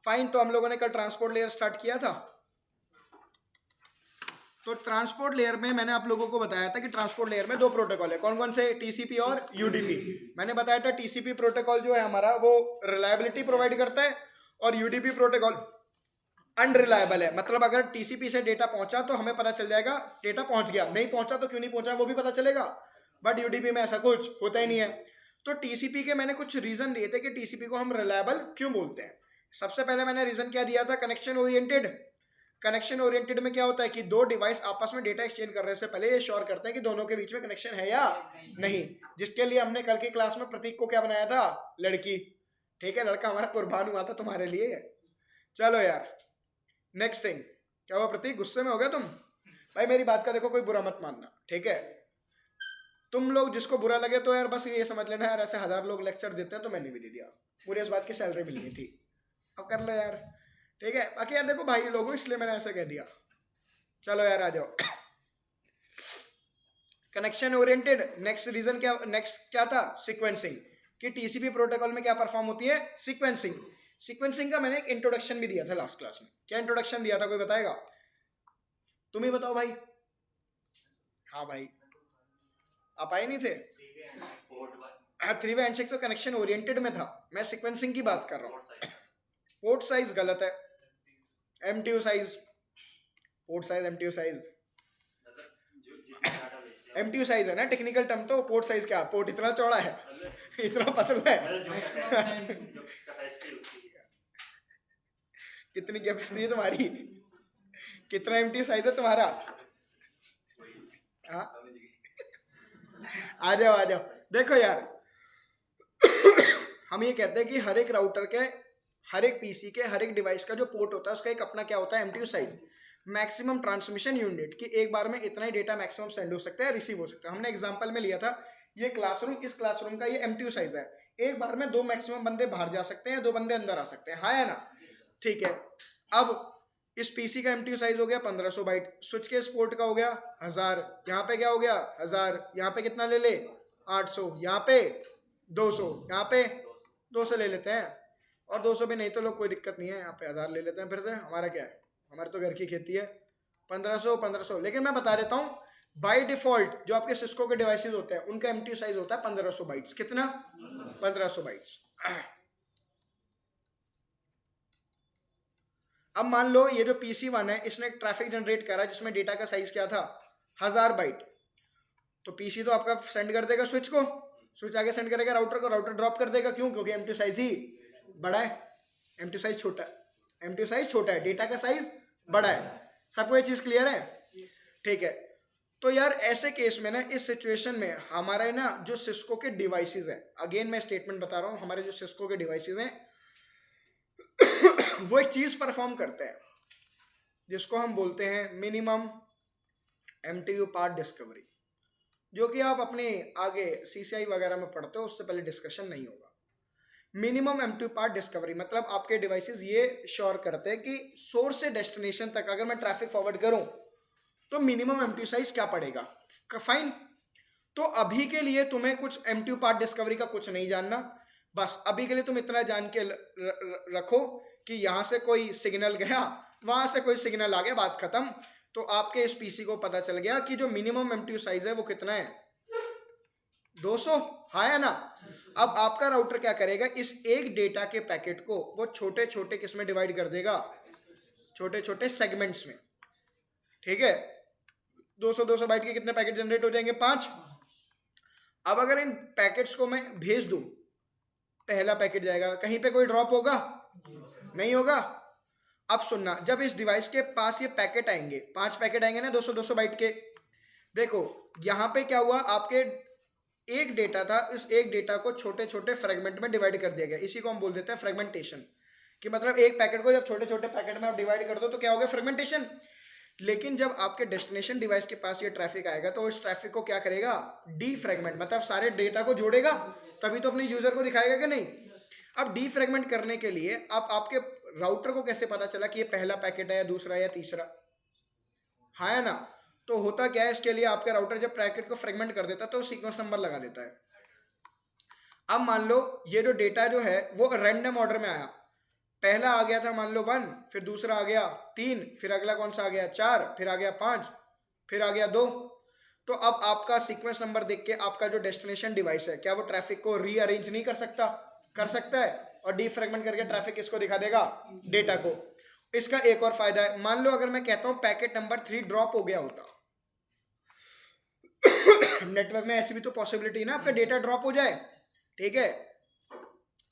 Fine. तो हम लोगों ने कल ट्रांसपोर्ट लेयर स्टार्ट किया था। तो ट्रांसपोर्ट लेयर में मैंने आप लोगों को बताया था कि ट्रांसपोर्ट लेयर में दो प्रोटोकॉल है, कौन कौन से, टीसीपी और यूडीपी। मैंने बताया था टीसीपी प्रोटोकॉल जो है हमारा वो रिलायबिलिटी प्रोवाइड करता है और यूडीपी प्रोटोकॉल अनरिलायबल है। मतलब अगर टीसीपी से डेटा पहुंचा तो हमें पता चल जाएगा डेटा पहुंच गया, नहीं पहुंचा तो क्यों नहीं पहुंचा वो भी पता चलेगा, बट यूडीपी में ऐसा कुछ होता ही नहीं है। तो टीसीपी के मैंने कुछ रीजन दिए थे कि टीसीपी को हम रिलायबल क्यों बोलते हैं। सबसे पहले मैंने रीजन क्या दिया था, कनेक्शन ओरिएंटेड। कनेक्शन ओरिएंटेड में क्या होता है कि दो डिवाइस आपस में डेटा एक्सचेंज करने से पहले ये श्योर करते हैं कि दोनों के बीच में कनेक्शन है या नहीं, जिसके लिए हमने कल की क्लास में प्रतीक को क्या बनाया था, लड़की। ठीक है, लड़का हमारा कुर्बान हुआ था तुम्हारे लिए। चलो यार, नेक्स्ट थिंग। क्या हुआ प्रतीक, गुस्से में हो गया तुम? भाई मेरी बात का देखो कोई बुरा मत मानना, ठीक है। तुम लोग जिसको बुरा लगे तो यार बस ये समझ लेना यार, ऐसे 1000 लोग लेक्चर देते हैं तो मैंने भी दे दिया, पूरी इस बात की सैलरी मिलनी थी, अब कर लो यार, ठीक है। बाकी यार देखो भाई लोगों, इसलिए मैंने ऐसा कह दिया। चलो यार आ जाओ। Connection oriented. नेक्स्ट रीजन क्या, नेक्स्ट क्या था, सीक्वेंसिंग। कि टीसीपी प्रोटोकॉल में क्या परफॉर्म होती है, सीक्वेंसिंग। सीक्वेंसिंग का मैंने एक इंट्रोडक्शन भी दिया था लास्ट क्लास में। क्या इंट्रोडक्शन दिया था, कोई बताएगा? तुम ही बताओ भाई। हाँ भाई, आप आए नहीं थे। हाँ, 3 वे हैंडशेक तो कनेक्शन ओरिएंटेड में था, मैं सीक्वेंसिंग की बात कर रहा हूँ। पोर्ट साइज गलत है, MTU size. Port size MTU size, MTU size है ना टेक्निकल टर्म। तो पोर्ट साइज क्या, पोर्ट इतना चौड़ा है इतना पतला है कितनी कैपेसिटी है तुम्हारी, कितना एमटीयू साइज है तुम्हारा? हाँ, आ जाओ आ जाओ। देखो यार हम ये कहते हैं कि हर एक राउटर के, हर एक पीसी के, हर एक डिवाइस का जो पोर्ट होता है उसका एक अपना क्या होता है, MTU size, maximum transmission unit. कि एक बार में इतना ही डेटा मैक्सिमम सेंड हो सकता है, रिसीव हो सकता है। हमने एग्जांपल में लिया था ये क्लासरूम, इस क्लासरूम का ये एमटीयू साइज है, एक बार में 2 मैक्सिमम बंदे बाहर जा सकते हैं, 2 बंदे अंदर आ सकते हैं, हाँ या ना? ठीक है। अब इस पीसी का एमटीयू साइज हो गया 1500 बाइट, स्विच के स्पोर्ट का हो गया 1000, यहाँ पे क्या हो गया 1000, यहाँ पे कितना ले ले 800, यहाँ पे 200, यहाँ पे 200 ले लेते हैं, और 200 भी नहीं तो लोग कोई दिक्कत नहीं है, यहाँ पे 1000 ले लेते हैं। फिर से हमारा क्या है, हमारे तो घर की खेती है, 1500। लेकिन मैं बता देता हूँ बाय डिफॉल्ट जो आपके सिस्को के डिवाइसेस होते हैं उनका एमटीयू साइज होता है 1500 बाइट्स। कितना? 1500 बाइट्स। अब मान लो ये जो PC1 है इसने एक ट्रैफिक जनरेट करा जिसमें डेटा का साइज क्या था, 1000 बाइट। तो पीसी तो आपका सेंड कर देगा स्विच को, स्विच आगे सेंड करेगा राउटर को, राउटर ड्रॉप कर देगा। क्यों? क्योंकि एमटीयू साइज ही बड़ा है, एमटीयू साइज छोटा है, एमटीयू साइज छोटा है, डेटा का साइज बड़ा है। सबको ये चीज क्लियर है? ठीक है। तो यार ऐसे केस में ना, इस सिचुएशन में हमारा ना जो सिस्को के डिवाइसेस हैं, अगेन मैं स्टेटमेंट बता रहा हूँ, हमारे जो सिस्को के डिवाइसेस हैं वो एक चीज परफॉर्म करते हैं जिसको हम बोलते हैं मिनिमम एमटीयू पाथ डिस्कवरी, जो कि आप अपने आगे सीसीआई वगैरह में पढ़ते हो, उससे पहले डिस्कशन नहीं होगा। मिनिमम एमटीयू पाथ डिस्कवरी मतलब आपके डिवाइसेस ये श्योर करते हैं कि सोर्स से डेस्टिनेशन तक अगर मैं ट्रैफिक फॉरवर्ड करूं तो मिनिमम एमटीयू साइज क्या पड़ेगा। फाइन। तो अभी के लिए तुम्हें कुछ एमटीयू पाथ डिस्कवरी का कुछ नहीं जानना, बस अभी के लिए तुम इतना जान के रखो कि यहां से कोई सिग्नल गया, वहां से कोई सिग्नल आ गया, बात खत्म। तो आपके इस पीसी को पता चल गया कि जो मिनिमम एमटीयू साइज है वो कितना है, 200, हाँ या ना? अब आपका राउटर क्या करेगा, इस एक डेटा के पैकेट को वो छोटे छोटे किसमें डिवाइड कर देगा, छोटे छोटे सेगमेंट्स में। ठीक है, 200 बाइट के कितने पैकेट जनरेट हो जाएंगे, 5। अब अगर इन पैकेट्स को मैं भेज दूं, पहला पैकेट जाएगा, कहीं पे कोई ड्रॉप होगा? नहीं होगा। अब सुनना, जब इस डिवाइस के पास ये पैकेट आएंगे, 5 पैकेट आएंगे ना 200 बाइट के, देखो यहां पे क्या हुआ, आपके एक डेटा था, इस एक डेटा को छोटे छोटे फ्रेगमेंट में डिवाइड कर दिया गया। इसी को हम बोल देते हैं फ्रेगमेंटेशन। कि मतलब एक पैकेट को जब छोटे छोटे पैकेट में आप डिवाइड कर दो तो क्या हो गया, फ्रेगमेंटेशन। लेकिन जब आपके डेस्टिनेशन डिवाइस के पास ये ट्रैफिक आएगा तो उस ट्रैफिक को क्या करेगा, डी फ्रेगमेंट, मतलब सारे डेटा को जोड़ेगा, तभी तो अपने यूजर को दिखाएगा कि नहीं। अब डी फ्रेगमेंट करने के लिए आप आपके राउटर को कैसे पता चला कि ये पहला पैकेट है या दूसरा या तीसरा, हाँ या ना? तो होता क्या है, इसके लिए आपका राउटर जब पैकेट को फ्रेगमेंट कर देता है तो सीक्वेंस नंबर लगा देता है। अब मान लो ये जो डेटा जो है वो रैंडम ऑर्डर में आया, पहला आ गया था मान लो 1, फिर दूसरा आ गया 3, फिर अगला कौन सा आ गया 4, फिर आ गया 5, फिर आ गया 2। तो अब आपका सीक्वेंस नंबर देख के आपका जो डेस्टिनेशन डिवाइस है क्या वो ट्रैफिक को रीअरेंज नहीं कर सकता? कर सकता है, और डीफ्रेगमेंट करके ट्रैफिक किसको दिखा देगा? डेटा को। इसका एक और फायदा है, मान लो अगर मैं कहता हूं पैकेट नंबर 3 ड्रॉप हो गया होता नेटवर्क में ऐसी भी तो पॉसिबिलिटी ना आपका डेटा ड्रॉप हो जाए, ठीक है?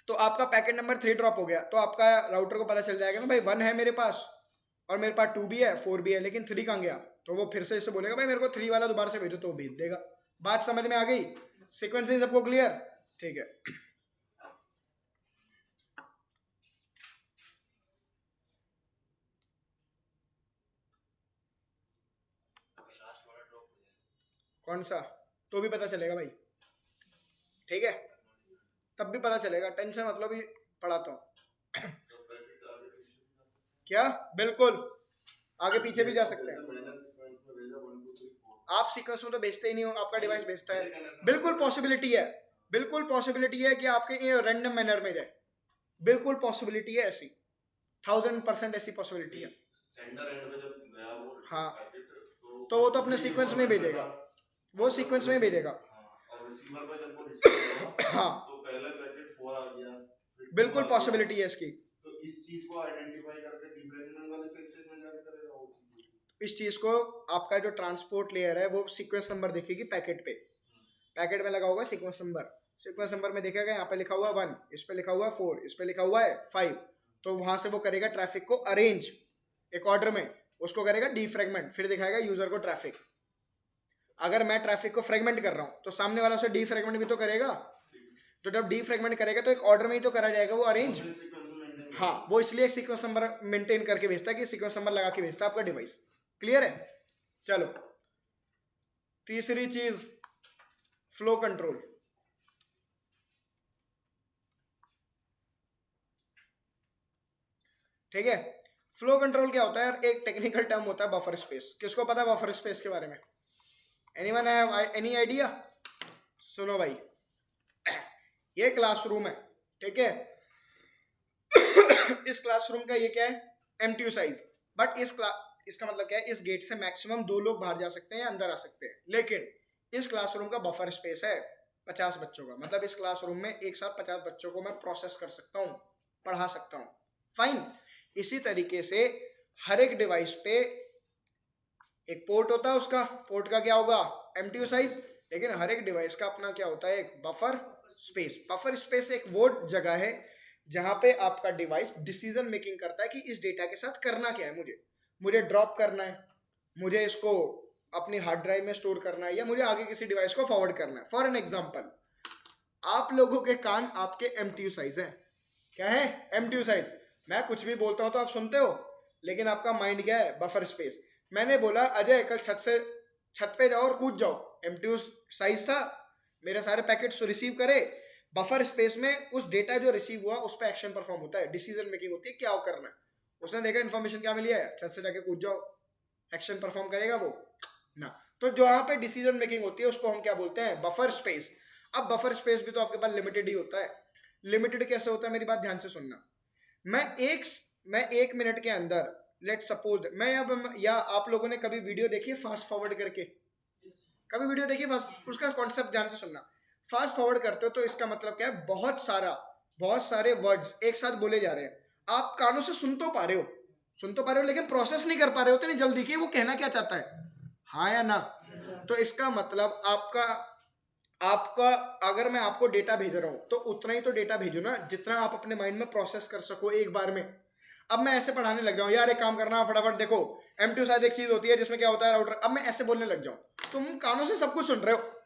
तो आपका पैकेट नंबर 3 ड्रॉप हो गया तो आपका राउटर को पता चल जाएगा ना भाई 1 है मेरे पास, और मेरे पास 2 भी है, 4 भी है, लेकिन 3 कहाँ गया? तो वो फिर से इससे बोलेगा भाई मेरे को 3 वाला दोबारा से भेजो, तो भेज देगा। बात समझ में आ गई? सीक्वेंसिंग सबको क्लियर? ठीक है। कौन सा? तो भी पता चलेगा भाई, ठीक है, तब भी पता चलेगा, टेंशन मतलब ही पढ़ाता हूँ। क्या? बिल्कुल आगे पीछे भी जा सकते हैं आप। सीक्वेंस में तो भेजते ही नहीं हो, आपका डिवाइस भेजता है। बिल्कुल पॉसिबिलिटी है, बिल्कुल पॉसिबिलिटी है कि आपके रैंडम मैनर में जाए, बिल्कुल पॉसिबिलिटी है ऐसी, 1000% ऐसी पॉसिबिलिटी है। हाँ, तो वो तो अपने सीक्वेंस में भेजेगा, वो सीक्वेंस में भेजेगा। हाँ, तो पहला पैकेट 4 आ गया, बिल्कुल पॉसिबिलिटी है इसकी। तो इस चीज को आइडेंटिफाई करके डिफरेंशियल वाले सेक्शन में जाके करेगा वो चीज। इस चीज को आपका जो ट्रांसपोर्ट लेयर है वो सीक्वेंस नंबर देखेगी पैकेट पे, पैकेट में लगा होगा सीक्वेंस नंबर, सीक्वेंस नंबर में देखेगा यहाँ पे लिखा हुआ 1, इस पे लिखा हुआ है 4, इस पे लिखा हुआ है 5, तो वहां से वो करेगा ट्रैफिक को अरेंज एक ऑर्डर में, उसको करेगा डीफ्रेगमेंट, फिर दिखाएगा यूजर को ट्रैफिक। अगर मैं ट्रैफिक को फ्रेगमेंट कर रहा हूँ तो सामने वाला उसे डीफ्रेगमेंट भी तो करेगा, तो जब डीफ्रेगमेंट करेगा तो एक ऑर्डर में ही तो करा जाएगा वो अरेंज। हाँ, वो इसलिए सीक्वेंस नंबर मेंटेन करके भेजता है कि सीक्वेंस नंबर लगा के भेजता है आपका डिवाइस। क्लियर है? चलो तीसरी चीज फ्लो कंट्रोल। ठीक है, फ्लो कंट्रोल क्या होता है यार? एक टेक्निकल टर्म होता है बफर स्पेस। किसको पता है बफर स्पेस के बारे में? Anyone have any idea? सुनो भाई, ये क्लासरूम है, ठीक है? इस क्लासरूम का ये क्या है? MTU size. बट इसका मतलब क्या है? इस गेट से मैक्सिमम 2 लोग बाहर जा सकते हैं या अंदर आ सकते हैं, लेकिन इस क्लासरूम का बफर स्पेस है 50 बच्चों का। मतलब इस क्लासरूम में एक साथ 50 बच्चों को मैं प्रोसेस कर सकता हूँ, पढ़ा सकता हूँ। फाइन। इसी तरीके से हर एक डिवाइस पे एक पोर्ट होता है, उसका पोर्ट का क्या होगा? MTU size. लेकिन हर एक डिवाइस का अपना क्या होता है? एक बफर स्पेस। बफर स्पेस एक वो जगह है जहां पे आपका डिवाइस डिसीजन मेकिंग करता है कि इस डेटा के साथ करना क्या है, मुझे ड्रॉप करना है, मुझे इसको अपनी हार्ड ड्राइव में स्टोर करना है, या मुझे आगे किसी डिवाइस को फॉरवर्ड करना है। फॉर एन एग्जांपल, आप लोगों के कान आपके एमटीयू साइज है। क्या है? MTU size. मैं कुछ भी बोलता हूं तो आप सुनते हो, लेकिन आपका माइंड क्या है? Buffer space. मैंने बोला अजय कल छत पे जाओ और कूद जाओ, एमटीयू साइज था, मेरे सारे पैकेट्स रिसीव करे। बफर स्पेस में उस डेटा जो रिसीव हुआ उस पर एक्शन परफॉर्म होता है, डिसीजन मेकिंग होती है, क्या करना है। उसने देखा इन्फॉर्मेशन क्या मिली है, छत से जाके कूद जाओ, एक्शन परफॉर्म करेगा वो ना। तो जो यहाँ पे डिसीजन मेकिंग होती है उसको हम क्या बोलते हैं? Buffer space. अब बफर स्पेस भी तो आपके पास लिमिटेड ही होता है। लिमिटेड कैसे होता है? मेरी बात ध्यान से सुनना। मैं एक मैं 1 मिनट के अंदर, लेट सपोज मैं अब, या आप लोगों ने कभी वीडियो देखी फास्ट फॉरवर्ड करके? कभी वीडियो देखी फास्ट? उसका कॉन्सेप्ट ध्यान से सुनना। फास्ट फॉरवर्ड करते हो तो इसका मतलब क्या है? बहुत सारे वर्ड्स एक साथ बोले जा रहे हैं, आप कानों से सुन तो पा रहे हो लेकिन प्रोसेस नहीं कर पा रहे हो इतनी जल्दी कि वो कहना क्या चाहता है, हाँ या ना? तो इसका मतलब आपका आपका अगर मैं आपको डेटा भेज रहा हूं तो उतना ही तो डेटा भेजो ना जितना आप अपने माइंड में प्रोसेस कर सको एक बार में। अब मैं ऐसे पढ़ाने लग जाऊं, यार एक काम करना फटाफट देखो, एमटीयू शायद एक चीज होती है जिसमें क्या होता है राउटर। अब मैं ऐसे बोलने लग जाऊं, तुम कानों से सब कुछ सुन रहे हो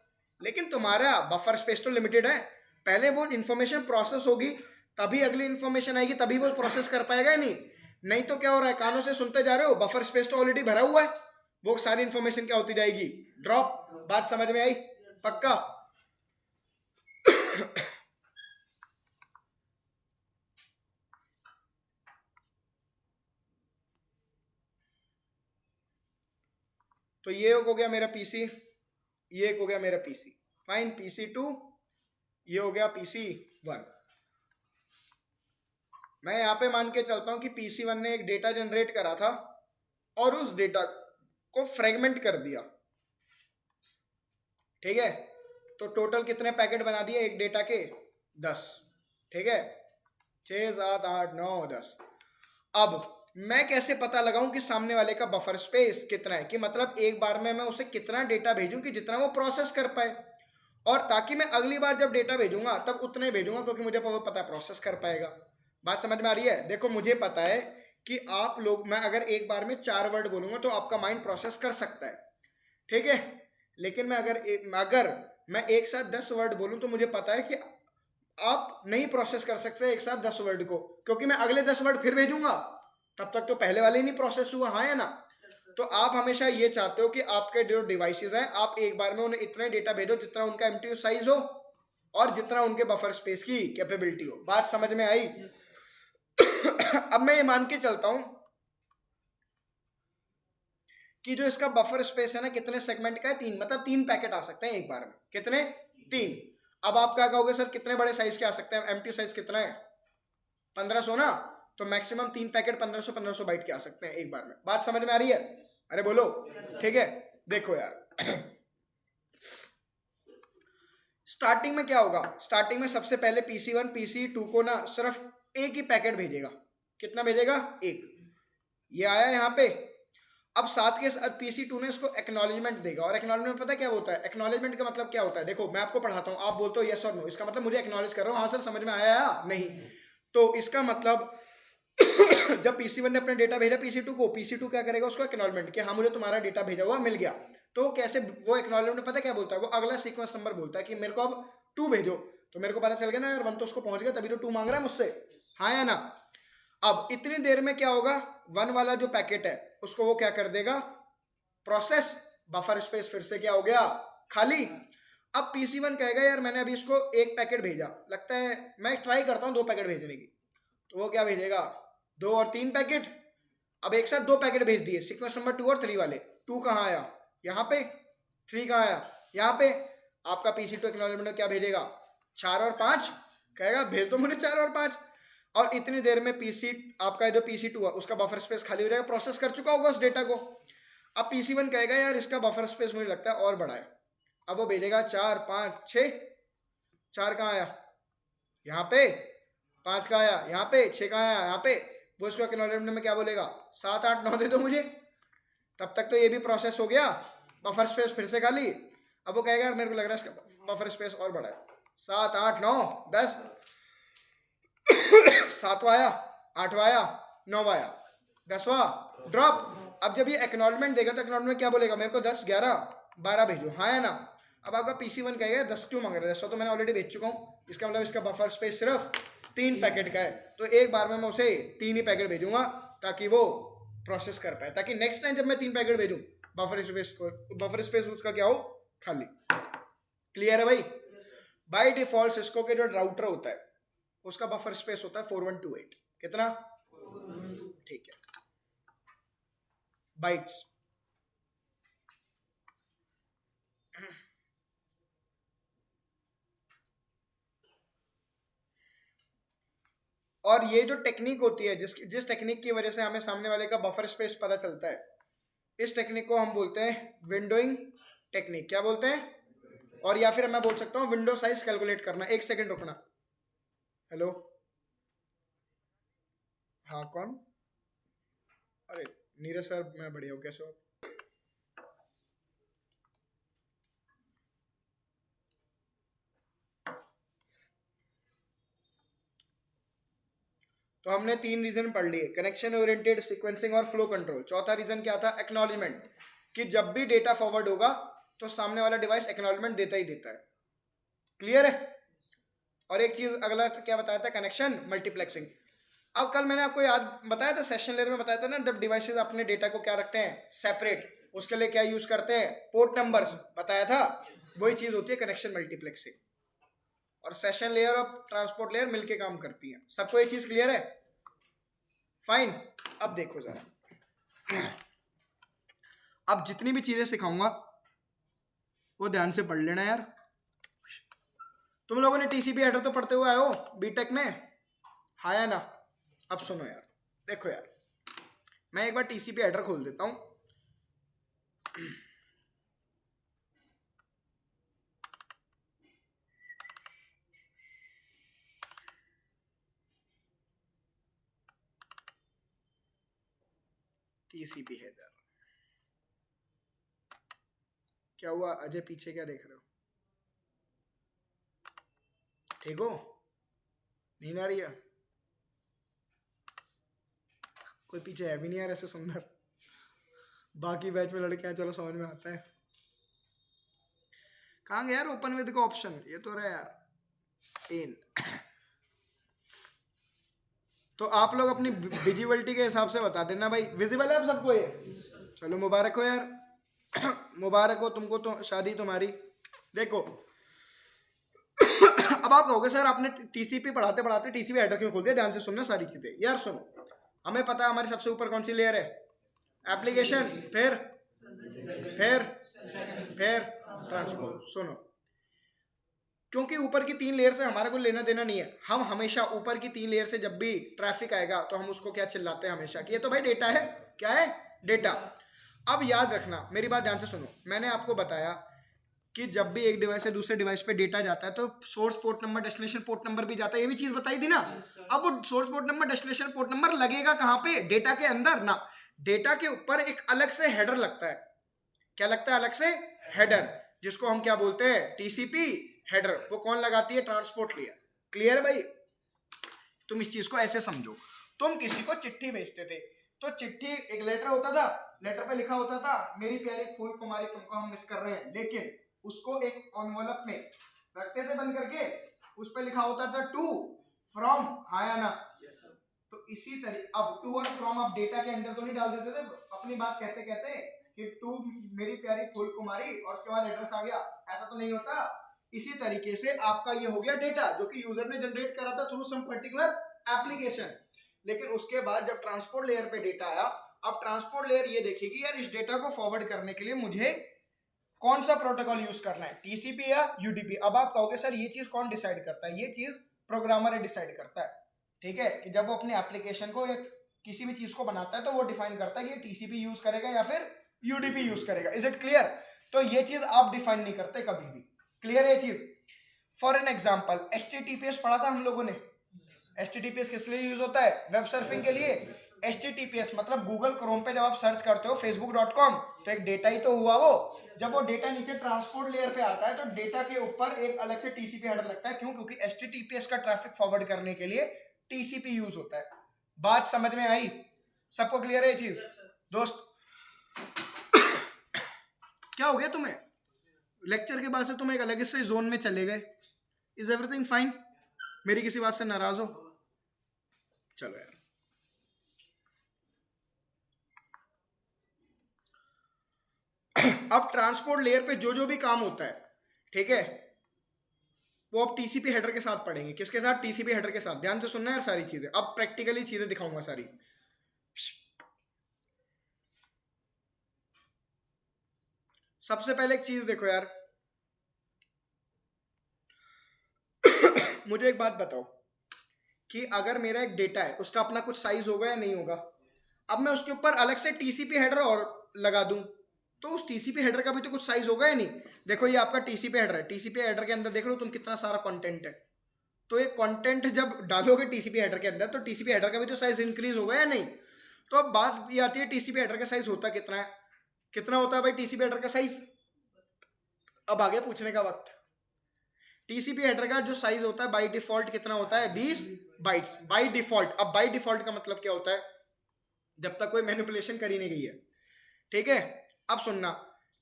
लेकिन तुम्हारा बफर स्पेस तो लिमिटेड है। पहले वो इन्फॉर्मेशन प्रोसेस होगी, तभी अगली इन्फॉर्मेशन आएगी, तभी वो प्रोसेस कर पाएगा या नहीं तो क्या हो रहा है? कानों से सुनते जा रहे हो, बफर स्पेस तो ऑलरेडी भरा हुआ है, वो सारी इन्फॉर्मेशन क्या होती जाएगी? ड्रॉप। बात समझ में आई? पक्का? तो ये हो गया मेरा पीसी, ये एक हो गया मेरा पीसी। फाइन, पीसी 2, ये हो गया पीसी 1। मैं यहाँ पे मान के चलता हूँ कि PC1 ने एक डेटा जनरेट करा था और उस डेटा को फ्रेगमेंट कर दिया, ठीक है। तो टोटल कितने पैकेट बना दिए एक डेटा के? 10, ठीक है। 6 7 8 9 10। अब मैं कैसे पता लगाऊं कि सामने वाले का बफर स्पेस कितना है, कि मतलब एक बार में मैं उसे कितना डेटा भेजूं कि जितना वो प्रोसेस कर पाए, और ताकि मैं अगली बार जब डेटा भेजूंगा तब उतने भेजूंगा क्योंकि मुझे पता है प्रोसेस कर पाएगा। बात समझ में आ रही है? देखो मुझे पता है कि आप लोग, मैं अगर एक बार में 4 वर्ड बोलूंगा तो आपका माइंड प्रोसेस कर सकता है, ठीक है। लेकिन मैं अगर मैं एक साथ 10 वर्ड बोलूं तो मुझे पता है कि आप नहीं प्रोसेस कर सकते एक साथ 10 वर्ड को, क्योंकि मैं अगले 10 वर्ड फिर भेजूंगा, तब तक तो पहले वाले ही नहीं प्रोसेस हुआ, हाँ या ना। तो आप हमेशा ये चाहते हो कि आपके जो डिवाइसेस हैं आप एक बार में उन्हें इतना डेटा भेजो जितना उनका एमटीयू साइज हो और जितना उनके बफर स्पेस की कैपेबिलिटी हो। बात समझ में आई? अब मैं ये मान के चलता हूं कि जो इसका बफर स्पेस है ना कितने सेगमेंट का है? 3, मतलब 3 पैकेट आ सकते हैं एक बार में। कितने? 3। अब आप क्या कहोगे सर कितने बड़े साइज के आ सकते हैं? एमटीयू साइज कितना है? 1500 ना, तो मैक्सिमम 3 पैकेट 1500 बाइट के आ सकते हैं एक बार में। बात समझ में आ रही है? अरे बोलो, ठीक है। देखो यार स्टार्टिंग में क्या होगा? स्टार्टिंग में सबसे पहले PC1 PC2 को ना सिर्फ एक ही पैकेट भेजेगा। कितना भेजेगा? एक। ये आया यहाँ पे। अब साथ के साथ PC2 ने इसको एक्नॉलेजमेंट देगा, और एक्नॉलेजमेंट पता क्या होता है? एक्नॉलेजमेंट का मतलब क्या होता है? देखो मैं आपको पढ़ाता हूँ, आप बोलते हो यस और नो, इसका मतलब मुझे एक्नॉलेज कर रहा हूँ, हाँ सर समझ में आया या नहीं। तो इसका मतलब जब PC1 ने अपना डेटा भेजा PC2 को, PC2 क्या करेगा? उसको एक्नॉलेजमेंट कि हाँ मुझे तुम्हारा डेटा भेजा हुआ मिल गया। तो कैसे वो एक्नॉलेजमेंट पता क्या बोलता है? वो अगला सीक्वेंस नंबर बोलता है कि मेरे को अब 2 भेजो। तो मेरे को पता चल गया ना यार 1 तो उसको पहुंच गया, तभी तो 2 मांग रहा है मुझसे, हाँ या ना। अब इतनी देर में क्या होगा? 1 वाला जो पैकेट है उसको वो क्या कर देगा? प्रोसेस। बफर स्पेस फिर से क्या हो गया? खाली। अब PC1 कहेगा यार मैंने अभी इसको एक पैकेट भेजा, लगता है मैं ट्राई करता हूँ 2 पैकेट भेजने की। तो वो क्या भेजेगा? 2 और 3 पैकेट। अब एक साथ 2 पैकेट भेज दिए, सीक्वेंस नंबर 2 और 3 वाले। 2 कहाँ आया? यहाँ पे। 3 कहाँ आया? यहाँ पे। आपका PC2 एक्नॉलेजमेंट में क्या भेजेगा? 4 और 5। कहेगा भेज दो मुझे 4 और 5। और इतनी देर में आपका जो PC2 है उसका बफर स्पेस खाली हो जाएगा, प्रोसेस कर चुका होगा उस डेटा को। अब PC1 कहेगा यार इसका बफर स्पेस मुझे लगता है और बड़ा है। अब वो भेजेगा 4 5 6। 4 कहाँ आया? यहाँ पे। 5 कहाँ आया? यहाँ पे। 6 कहाँ आया? यहाँ पे। वो इसको एक्नॉलेजमेंट में क्या बोलेगा? 7 8 9 दे दो मुझे। तब तक तो ये भी प्रोसेस हो गया, बफर स्पेस फिर से खाली। अब वो कहेगा यार मेरे को लग रहा है इसका बफर स्पेस और बड़ा है। 7 8 9 10। 7वां आया, 8वां आया, 9वां आया, 10वां ड्रॉप। अब जब ये एक्नॉलेजमेंट देगा तो एक्नॉलेजमेंट क्या बोलेगा? मेरे को 10 11 12 भेजो, हाँ है ना। अब आपका PC1 कहेगा 10 क्यों मांग रहे हैं? 10 तो मैंने ऑलरेडी भेज चुका हूँ, इसका मतलब इसका बफर स्पेस सिर्फ 3 पैकेट का है। तो एक बार में मैं उसे 3 ही पैकेट भेजूंगा ताकि वो प्रोसेस कर पाए, ताकि नेक्स्ट टाइम जब मैं 3 पैकेट भेजूं बफर स्पेस उसका क्या हो? खाली। क्लियर है भाई? बाय डिफॉल्ट सिस्को के जो राउटर होता है उसका बफर स्पेस होता है 4128। कितना? ठीक है, बाइट्स। और ये जो टेक्निक होती है जिस टेक्निक की वजह से हमें सामने वाले का बफर स्पेस पता चलता है, इस टेक्निक को हम बोलते हैं विंडोइंग टेक्निक। क्या बोलते हैं? और या फिर मैं बोल सकता हूँ विंडो साइज कैलकुलेट करना। एक सेकंड रुकना। हेलो, हाँ कौन? अरे नीरज सर, मैं बढ़िया हूँ, कैसे हो? तो हमने 3 रीजन पढ़ लिए, कनेक्शन ओरिएंटेड, सीक्वेंसिंग और फ्लो कंट्रोल। चौथा रीजन क्या था? एक्नॉलेजमेंट, कि जब भी डेटा फॉरवर्ड होगा तो सामने वाला डिवाइस एक्नॉलेजमेंट देता ही देता है। क्लियर है? और एक चीज अगला क्या बताया था? Connection multiplexing. अब कल मैंने आपको याद बताया था, सेशन लेयर में बताया था ना, जब डिवाइसेस अपने डेटा को क्या रखते हैं? सेपरेट, उसके लिए क्या यूज करते हैं? पोर्ट नंबर्स, बताया था। वही चीज होती है कनेक्शन मल्टीप्लेक्सिंग। और सेशन लेयर और ट्रांसपोर्ट लेयर मिलके काम करती है। सबको ये चीज क्लियर है? फाइन। अब देखो जरा, अब जितनी भी चीजें सिखाऊंगा वो ध्यान से पढ़ लेना यार। तुम लोगों ने TCP हेडर तो पढ़ते हुए आए हो बीटेक में, हाँ या ना? अब सुनो यार, देखो यार, मैं एक बार टीसीपी हेडर खोल देता हूं। टीसीपी हेडर, क्या हुआ अजय, पीछे क्या देख रहे हो? ठीक हो? नींद आ रही है? कोई पीछे है भी नहीं यार ऐसे सुंदर, बाकी बैच में लड़के हैं, चलो समझ में आता है। कहाँ गया यार ओपन विद का ऑप्शन? ये तो रहा यार इन। तो आप लोग अपनी विजिबिलिटी के हिसाब से बता देना भाई, विजिबल है आप सबको ये? चलो मुबारक हो यार। मुबारक हो तुमको, तो शादी तुम्हारी। देखो अब आप कहोगे सर आपने टीसीपी पढ़ाते पढ़ाते टीसीपी हेडर क्यों खोल दिया? ध्यान से सुनना सारी चीजें यार। सुनो, हमें पता है हमारी सबसे ऊपर कौन सी लेयर है? एप्लीकेशन, फिर ट्रांसपोर्ट। सुनो, क्योंकि ऊपर की 3 लेयर से हमारा कोई लेना देना नहीं है, हम हमेशा ऊपर की 3 लेयर से जब भी ट्रैफिक आएगा तो हम उसको क्या चिल्लाते हैं हमेशा कि ये तो भाई डेटा है। क्या है? डेटा। अब याद रखना मेरी बात, ध्यान से सुनो, मैंने आपको बताया कि जब भी एक डिवाइस से दूसरे डिवाइस पे डेटा जाता है तो source port number, destination port number भी जाता है, ये भी चीज बताई थी ना। अब वो source port number, destination port number लगेगा कहां पे? डेटा के अंदर ना। डेटा के ऊपर एक अलग से हेडर लगता है। क्या लगता है? अलग से हेडर, जिसको हम क्या बोलते हैं? TCP header. वो कौन लगाती है? Transport layer. क्लियर है भाई? तुम इस चीज को ऐसे समझो, तुम किसी को चिट्ठी भेजते थे तो चिट्ठी एक लेटर होता था, लेटर पे लिखा होता था मेरी प्यारी फूल कुमारी तुमको हम मिस कर रहे हैं, लेकिन उसको एक एनवलप में रखते थे बंद करके, उस पे लिखा होता था टू फ्रॉम, हाँ या ना? तो इसी तरीके अब टू और फ्रॉम आप डेटा के अंदर तो नहीं डाल देते थे अपनी बात कहते कहते कि टू मेरी प्यारी फूल कुमारी और उसके बाद एड्रेस आ गया, ऐसा तो नहीं होता। इसी तरीके से आपका ये हो गया डेटा जो कि यूजर ने जनरेट करा था थ्रू सम पर्टिकुलर एप्लीकेशन। लेकिन उसके बाद जब ट्रांसपोर्ट लेयर पे डेटा आया, अब ट्रांसपोर्ट लेयर ये देखेगी यार इस डेटा को फॉरवर्ड करने के लिए मुझे कौन सा प्रोटोकॉल यूज करना है, टीसीपी या यूडीपी। अब आप कहोगे सर ये चीज कौन डिसाइड करता है? ये चीज प्रोग्रामर डिसाइड करता है। ठीक है, कि जब वो अपने एप्लीकेशन को या किसी भी चीज को बनाता है तो वो डिफाइन करता है कि ये टीसीपी यूज करेगा या फिर यूडीपी यूज करेगा। Is it clear? तो ये चीज आप डिफाइन नहीं करते कभी भी। क्लियर है ये चीज? फॉर एन एग्जाम्पल एचटीटीपीएस पढ़ा था हम लोगों ने। एचटीटीपीएस किस लिए यूज होता है? वेब सर्फिंग के लिए। एचटीटीपीएस मतलब गूगल क्रोम पे जब आप सर्च करते हो facebook.com तो एक डेटा ही तो हुआ वो। जब वो डेटा नीचे ट्रांसपोर्ट लेयर पे आता है तो डेटा के ऊपर एक अलग से टीसीपी हेडर लगता है। क्यों? क्योंकि एचटीटीपीएस का ट्रैफिक फॉरवर्ड करने के लिए टीसीपी यूज होता है। बात समझ में आई? सबको क्लियर है ये चीज? दोस्त क्या हो गया तुम्हें? लेक्चर के बाद से तुम एक अलग से जोन में चले गए। Is everything fine? मेरी किसी बात से नाराज हो? चलो यार, अब ट्रांसपोर्ट लेयर पे जो जो भी काम होता है, ठीक है, वो अब टीसीपी हेडर के साथ पढ़ेंगे। किसके साथ? टीसीपी हेडर के साथ। ध्यान से सुनना है सारी चीजें, अब प्रैक्टिकली चीजें दिखाऊंगा सारी। सबसे पहले एक चीज देखो यार, मुझे एक बात बताओ कि अगर मेरा एक डेटा है उसका अपना कुछ साइज होगा या नहीं होगा? अब मैं उसके ऊपर अलग से टीसीपी हेडर और लगा दूं तो उस टीसीपी हेडर का भी तो कुछ साइज होगा या नहीं? देखो ये आपका टीसीपी हेडर है, टीसीपी हेडर के अंदर देख रहे हो तुम कितना सारा कंटेंट है। तो ये कंटेंट जब डालोगे टीसीपी हेडर के अंदर तो टीसीपी हेडर का भी तो साइज इंक्रीज होगा या नहीं? तो अब बात ये आती है टीसीपी हेडर का साइज होता कितना है? कितना होता है भाई टीसीपी हेडर का साइज? अब आगे पूछने का वक्त। टीसीपी हेडर का जो साइज होता है बाय डिफॉल्ट कितना होता है? 20 बाइट्स बाय डिफॉल्ट। अब बाय डिफॉल्ट का मतलब क्या होता है? जब तक कोई मैनिपुलेशन करी नहीं गई है। ठीक है, अब सुनना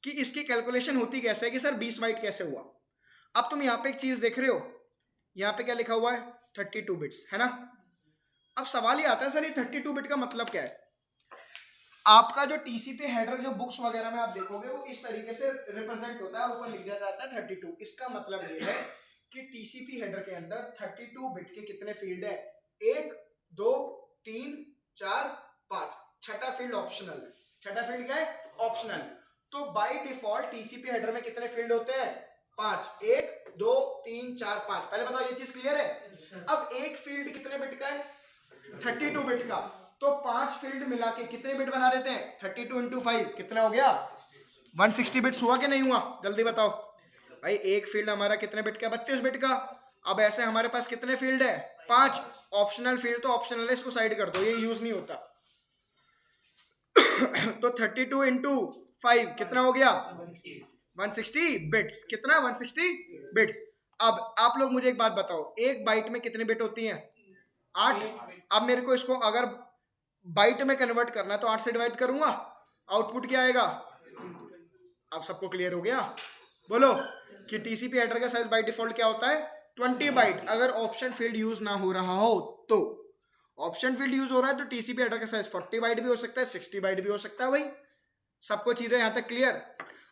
कि इसकी कैलकुलेशन होती कैसे है कि सर 20 बाइट कैसे हुआ। अब तुम यहाँ पे एक चीज देख रहे हो, यहाँ पे क्या लिखा हुआ है? 32 बिट्स, है ना? अब सवाल ये आता है सर ये 32 बिट का मतलब क्या है? आपका जो टीसीपी हेडर जो बुक्स वगैरह में आप देखोगे वो इस तरीके से रिप्रेजेंट होता है, ऊपर लिख दिया जाता है 32। इसका मतलब ये है कि टीसीपी हेडर के अंदर 32 बिट के कितने फील्ड है? 1 2 3 4 5। छठा फील्ड ऑप्शनल है। छठा फील्ड क्या है? ऑप्शनल। तो बाय डिफॉल्ट टीसीपी हेडर में कितने फील्ड होते हैं? 5। 1 2 3 4 5। पहले बताओ ये चीज क्लियर है? अब एक फील्ड कितने बिट का है? 32 बिट का, तो 5 फील्ड मिला के कितने बिट बना देते हैं? 32 इंटू 5 कितना हो गया? 160 बिट्स हुआ कि नहीं हुआ? जल्दी बताओ भाई। एक फील्ड हमारा कितने बिट का? 32 बिट का। अब ऐसे हमारे पास कितने फील्ड है? 5। ऑप्शनल फील्ड तो ऑप्शनल है, इसको साइड कर दो, ये यूज नहीं होता। तो 32 इंटू 5 कितना हो गया? 160 बिट्स। कितना? 160 बिट्स। अब आप लोग मुझे एक बात बताओ, एक बाइट में कितने बिट होती हैं? 8। अब मेरे को इसको अगर बाइट में कन्वर्ट करना है तो 8 से डिवाइड करूंगा, आउटपुट क्या आएगा? अब सबको क्लियर हो गया? बोलो कि टीसीपी हेडर का साइज बाय डिफॉल्ट क्या होता है? 20 बाइट। अगर ऑप्शन फील्ड यूज ना हो रहा हो तो, ऑप्शन फील्ड यूज हो रहा है तो टीसीपी हेडर का साइज 40 बाइट भी हो सकता है, 60 बाइट भी हो सकता है। भाई सबको चीजें यहां तक क्लियर?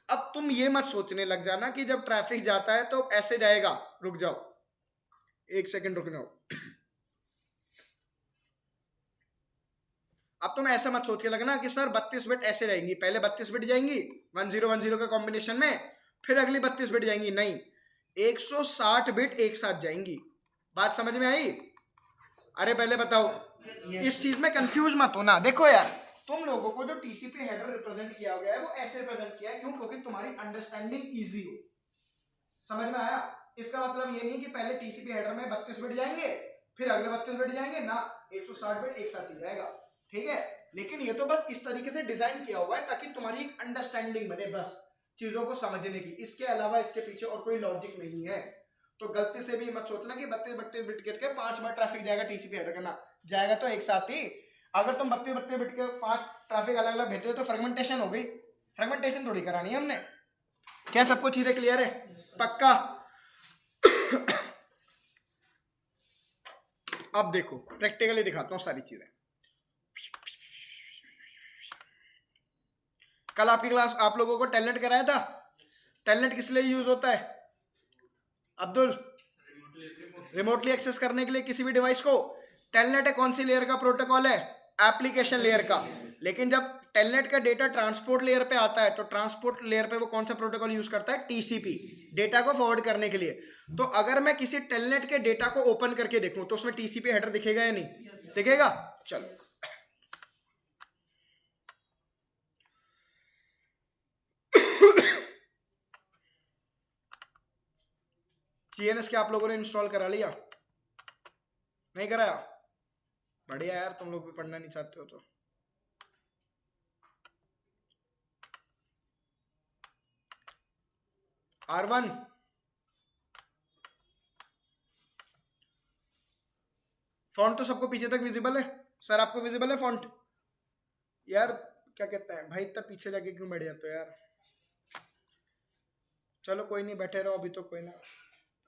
अब तुम ये मत सोचने लग जाना कि जब ट्रैफिक जाता है तो ऐसे जाएगा। रुक जाओ, एक सेकंड रुक जाओ। अब तुम ऐसा मत सोच के लगना कि सर 32 बिट ऐसे जाएंगी, पहले 32 बिट जाएंगी 1010 के कॉम्बिनेशन में, फिर अगली 32 बिट जाएंगी। नहीं, 160 बिट एक साथ जाएंगी। बात समझ में आई? अरे पहले बताओ, इस चीज में कंफ्यूज मत होना। देखो यार, तुम लोगों को जो टीसीपी हेडर रिप्रेजेंट किया गया है वो ऐसे रिप्रेजेंट किया है, क्यों? क्योंकि तुम्हारी अंडरस्टैंडिंग इजी हो। समझ में आया? इसका मतलब ये नहीं कि पहले टीसीपी हेडर में 32 बिट जाएंगे फिर अगले 32 बिट जाएंगे ना, 160 बिट एक साथ ही जाएगा। ठीक है, लेकिन ये तो बस इस तरीके से डिजाइन किया हुआ है ताकि तुम्हारी एक अंडरस्टैंडिंग बने, बस चीजों को समझने की। इसके अलावा इसके पीछे और कोई लॉजिक नहीं है। तो गलती से भी मत सोचना कि 32 बिट करके 5 बार ट्रैफिक जाएगा टीसीपी हेडर करना, जाएगा तो एक साथ ही। अगर तुम 32 बिट के 5 ट्रैफिक अलग अलग भेजते हो तो फ्रेगमेंटेशन हो गई। फ्रेगमेंटेशन थोड़ी करानी है हमने। क्या सबको चीजें क्लियर है? पक्का? अब देखो, प्रैक्टिकली दिखाता हूं सारी चीजें। कल आपकी क्लास आप लोगों को टेलनेट कराया था। टेलनेट किस लिए यूज होता है अब्दुल? रिमोटली एक्सेस करने के लिए किसी भी डिवाइस को। टेलनेट है कौन सी लेयर का प्रोटोकॉल है? एप्लीकेशन लेयर का। लेकिन जब टेलनेट का डेटा ट्रांसपोर्ट लेयर पे आता है तो ट्रांसपोर्ट लेयर पे वो कौन सा प्रोटोकॉल यूज करता है? टीसीपी, डेटा को फॉरवर्ड करने के लिए। तो अगर मैं किसी टेलनेट के डेटा को ओपन करके देखूं तो उसमें टीसीपी हेडर दिखेगा या नहीं? दिखेगा। चलो जीएनएस क्या आप लोगों ने इंस्टॉल करा लिया? नहीं कराया? बढ़िया यार, तुम लोग भी पढ़ना नहीं चाहते हो तो। R1 फॉन्ट तो सबको पीछे तक विजिबल है? सर आपको विजिबल है फॉन्ट? यार क्या कहते हैं भाई, इतना पीछे जाके क्यों बैठ जाते हो यार? चलो कोई नहीं, बैठे रहो अभी तो, कोई ना,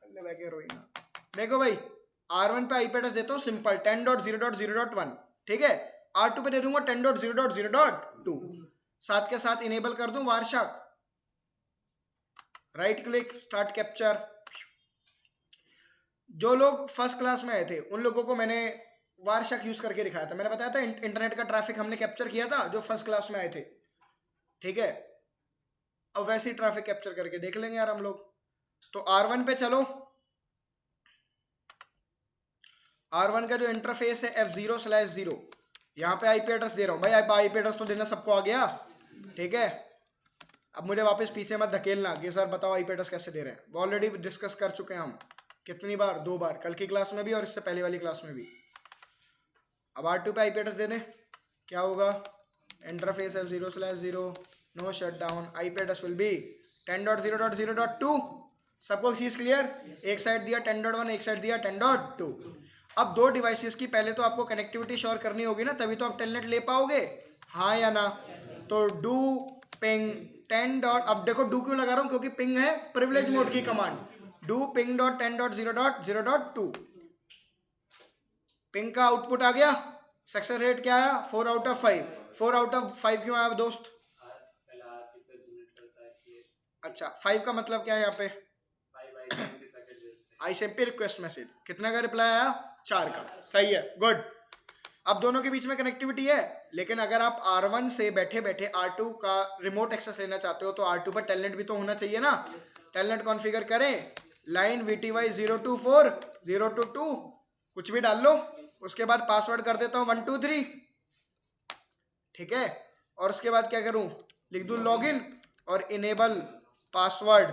बैठे रहो ना। देखो भाई, R1 पे आईपी एड्रेस देता हूँ सिंपल 10.0.0.1, ठीक है। R2 पे दे दूंगा 10.0.0.2। साथ के साथ इनेबल कर दूं वारशाक, राइट क्लिक, स्टार्ट कैप्चर। जो लोग फर्स्ट क्लास में आए थे उन लोगों को मैंने वारशाक यूज करके दिखाया था। मैंने बताया था इंटरनेट का ट्रैफिक हमने कैप्चर किया था जो फर्स्ट क्लास में आए थे, ठीक है। अब वैसे ही ट्रैफिक कैप्चर करके देख लेंगे यार हम लोग। तो R1 पे चलो। R1 का जो इंटरफेस है F0/0, यहाँ पे आईपी एड्रेस दे रहा हूँ भाई। आईपी एड्रेस तो देना सबको आ गया, ठीक है। अब मुझे वापस पीछे मत धकेलना कि सर बताओ आईपी एड्रेस कैसे दे रहे हैं। ऑलरेडी डिस्कस कर चुके हैं हम। कितनी बार? 2 बार, कल की क्लास में भी और इससे पहले वाली क्लास में भी। अब R2 पे आईपी एड्रेस दे दें, क्या होगा? Interface F0/0, no shut down, IP address will be 10.0.0.2। सबको चीज क्लियर? एक साइड दिया 10.1, एक साइड दिया 10.2। अब 2 डिवाइसेस की पहले तो आपको कनेक्टिविटी श्योर करनी होगी ना, तभी तो आप टेलनेट ले पाओगे, हाँ या ना? तो डू पिंग 10. अब देखो डू क्यों लगा रहा हूं? क्योंकि पिंग है प्रिविलेज मोड की command. Do ping dot 10.0.0.2। Ping का आउटपुट आ गया। सक्सेस रेट क्या आया? 4/5। 4/5 क्यों आया दोस्त? अच्छा, 5 का मतलब क्या है यहाँ पे? आईएसएमपी रिक्वेस्ट मैसेज। कितना का रिप्लाई आया? 4 का। सही है, गुड। अब दोनों के बीच में कनेक्टिविटी है, लेकिन अगर आप R1 से बैठे बैठे R2 का रिमोट एक्सेस लेना चाहते हो तो R2 पर टेलनेट भी तो होना चाहिए ना। टेलनेट कॉन्फ़िगर करें, लाइन VTY 024 022 कुछ भी डाल लो, उसके बाद पासवर्ड कर देता हूँ 123, ठीक है। और उसके बाद क्या करूं, लिख दूं लॉगिन और इनेबल पासवर्ड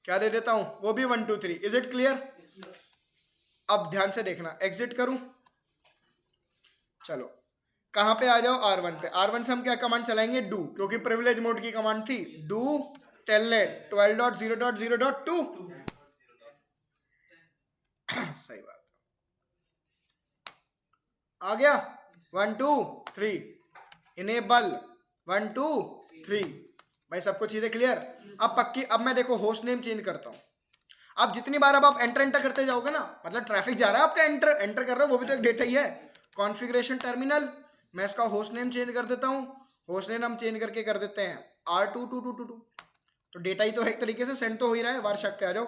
क्या दे देता हूं, वो भी 123। Is it clear? अब ध्यान से देखना, एग्जिट करूं, चलो कहां पे आ जाओ, R1 पे। R1 से हम क्या कमांड चलाएंगे, डू, क्योंकि प्रिविलेज मोड की कमांड थी, डू टेलनेट 12.0.0.2 सही बात, आ गया 1 2 3 इनेबल 1 2 3। भाई सबको चीजें क्लियर? अब पक्की, अब मैं देखो होस्ट नेम चेंज करता हूं। अब जितनी बार अब आप एंटर एंटर करते जाओगे ना, मतलब ट्रैफिक जा रहा है आपका, एंटर एंटर कर रहे हो, वो भी तो एक डेटा ही है। कॉन्फ़िगरेशन टर्मिनल, मैं इसका होस्ट नेम चेंज कर देता हूं। होस्ट नेम हम चेंज करके कर देते हैं R2222, तो डेटा ही तो एक तरीके से सेंड तो हो ही रहा है। बार शक पे आ जाओ।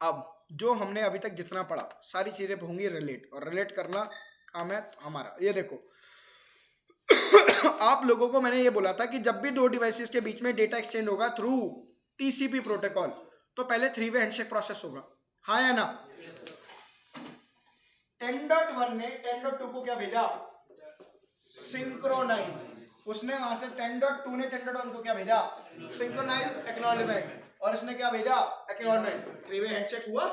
अब जो हमने अभी तक जितना पढ़ा, सारी चीजें होंगी रिलेट, और रिलेट करना काम है हमारा। ये देखो आप लोगों को मैंने ये बोला था कि जब भी दो डिवाइसेस के बीच में डेटा एक्सचेंज होगा थ्रू टीसीपी प्रोटोकॉल, तो पहले 3-वे हैंडशेक प्रोसेस होगा, हाँ या ना? 10.1 ने 10.2 को क्या भेजा, सिंक्रोनाइज। उसने वहां से 10.2 ने 10.1 को क्या भेजा, सिंक्रोनाइज एक्नॉलेजमेंट, और इसने क्या भेजा, एक्नॉलेजमेंट। 3-वे हैंडशेक हुआ,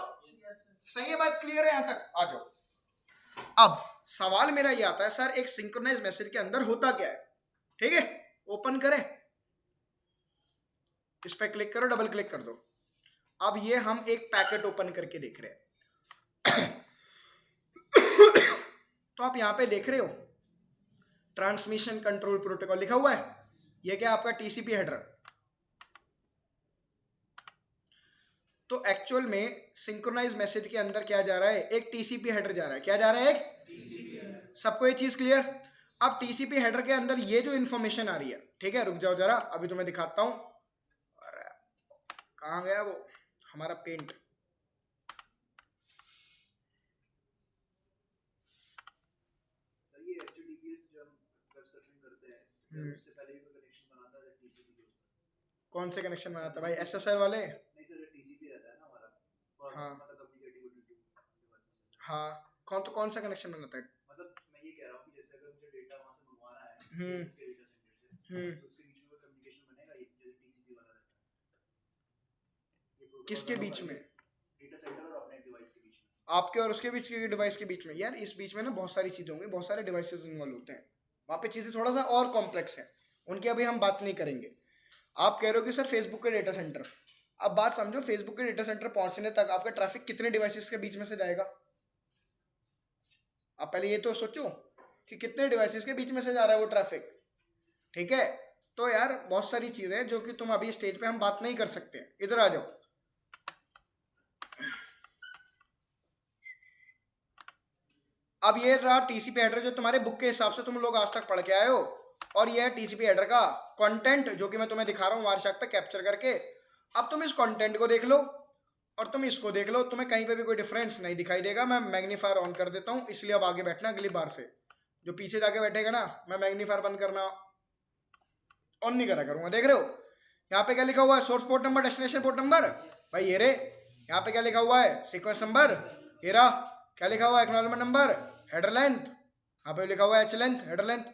सही है? बात क्लियर है यहां तक? आ जाओ। अब सवाल मेरा ये आता है, सर एक सिंक्रोनाइज मैसेज के अंदर होता क्या है? ठीक है, ओपन करें, इस पे क्लिक करो, डबल क्लिक कर दो। अब ये हम एक पैकेट ओपन करके देख रहे हैं तो आप यहां पे देख रहे हो ट्रांसमिशन कंट्रोल प्रोटोकॉल लिखा हुआ है, ये क्या आपका टीसीपी हेडर। तो एक्चुअल में सिंक्रोनाइज मैसेज के अंदर क्या जा रहा है, एक टीसीपी हेडर जा रहा है। क्या जा रहा है? एक। सबको ये चीज क्लियर? अब टीसीपी हेडर के अंदर ये जो इंफॉर्मेशन आ रही है, ठीक है, रुक जाओ जरा, अभी तुम्हें दिखाता हूं। कहां गया वो हमारा पेंट? उससे पहले भी कनेक्शन बनाता है टीसीपी के ऊपर। कौन से कनेक्शन बनाता है भाई, एसएसआर वाले? नहीं सर, टीसीपी रहता है ना हमारा, हाँ मतलब कम्युनिकेटिव डिवाइसेस। हाँ, कौन सा कनेक्शन बनाता है? मतलब मैं ये कह रहा हूं कि जैसे अगर मुझे डेटा वहां से मंगवाना है के डेटा सेंटर से, तो उसके बीच में कम्युनिकेशन बनेगा, ये जैसे टीसीपी वाला रहता है। किसके बीच में? डेटा सेंटर और अपने डिवाइस के बीच में। आपके और उसके बीच के डिवाइस के बीच में? यार इस बीच में ना बहुत सारी चीजें होंगी, बहुत सारे डिवाइसेस इन्वॉल्व होते हैं, वहाँ पे चीज़ें थोड़ा सा और कॉम्प्लेक्स है, उनकी अभी हम बात नहीं करेंगे। आप कह रहे हो कि सर फेसबुक के डेटा सेंटर, अब बात समझो, फेसबुक के डेटा सेंटर पहुंचने तक आपका ट्रैफिक कितने डिवाइसेस के बीच में से जाएगा? आप पहले ये तो सोचो कि कितने डिवाइसेस के बीच में से जा रहा है वो ट्रैफिक, ठीक है? तो यार बहुत सारी चीज़ें हैं जो कि तुम अभी स्टेज पे हम बात नहीं कर सकते। इधर आ जाओ। अब ये रहा टीसीपी हेडर जो तुम्हारे बुक के हिसाब से तुम लोग आज तक पढ़ के आए हो, और ये है टीसीपी हेडर का कंटेंट जो कि मैं तुम्हें दिखा रहा हूँ वारशाक पे कैप्चर करके। अब तुम इस कंटेंट को देख लो और तुम इसको देख लो, तुम्हें कहीं पे भी कोई डिफरेंस नहीं दिखाई देगा। मैं मैग्नीफायर ऑन कर देता हूँ, इसलिए अब आगे बैठना अगली बार से। जो पीछे जाके बैठेगा ना, मैं मैग्नीफायर बंद करना ऑन नहीं करा करूँगा। देख रहे हो यहाँ पे क्या लिखा हुआ है, source port number, destination port number, भाई ये रे। यहाँ पे क्या लिखा हुआ है, सीक्वेंस नंबर, ये रहा। क्या लिखा हुआ है, एक्नॉलेजमेंट नंबर, हेडर लेंथ, यहाँ पे लिखा हुआ है एच लेंथ, हेडर लेंथ।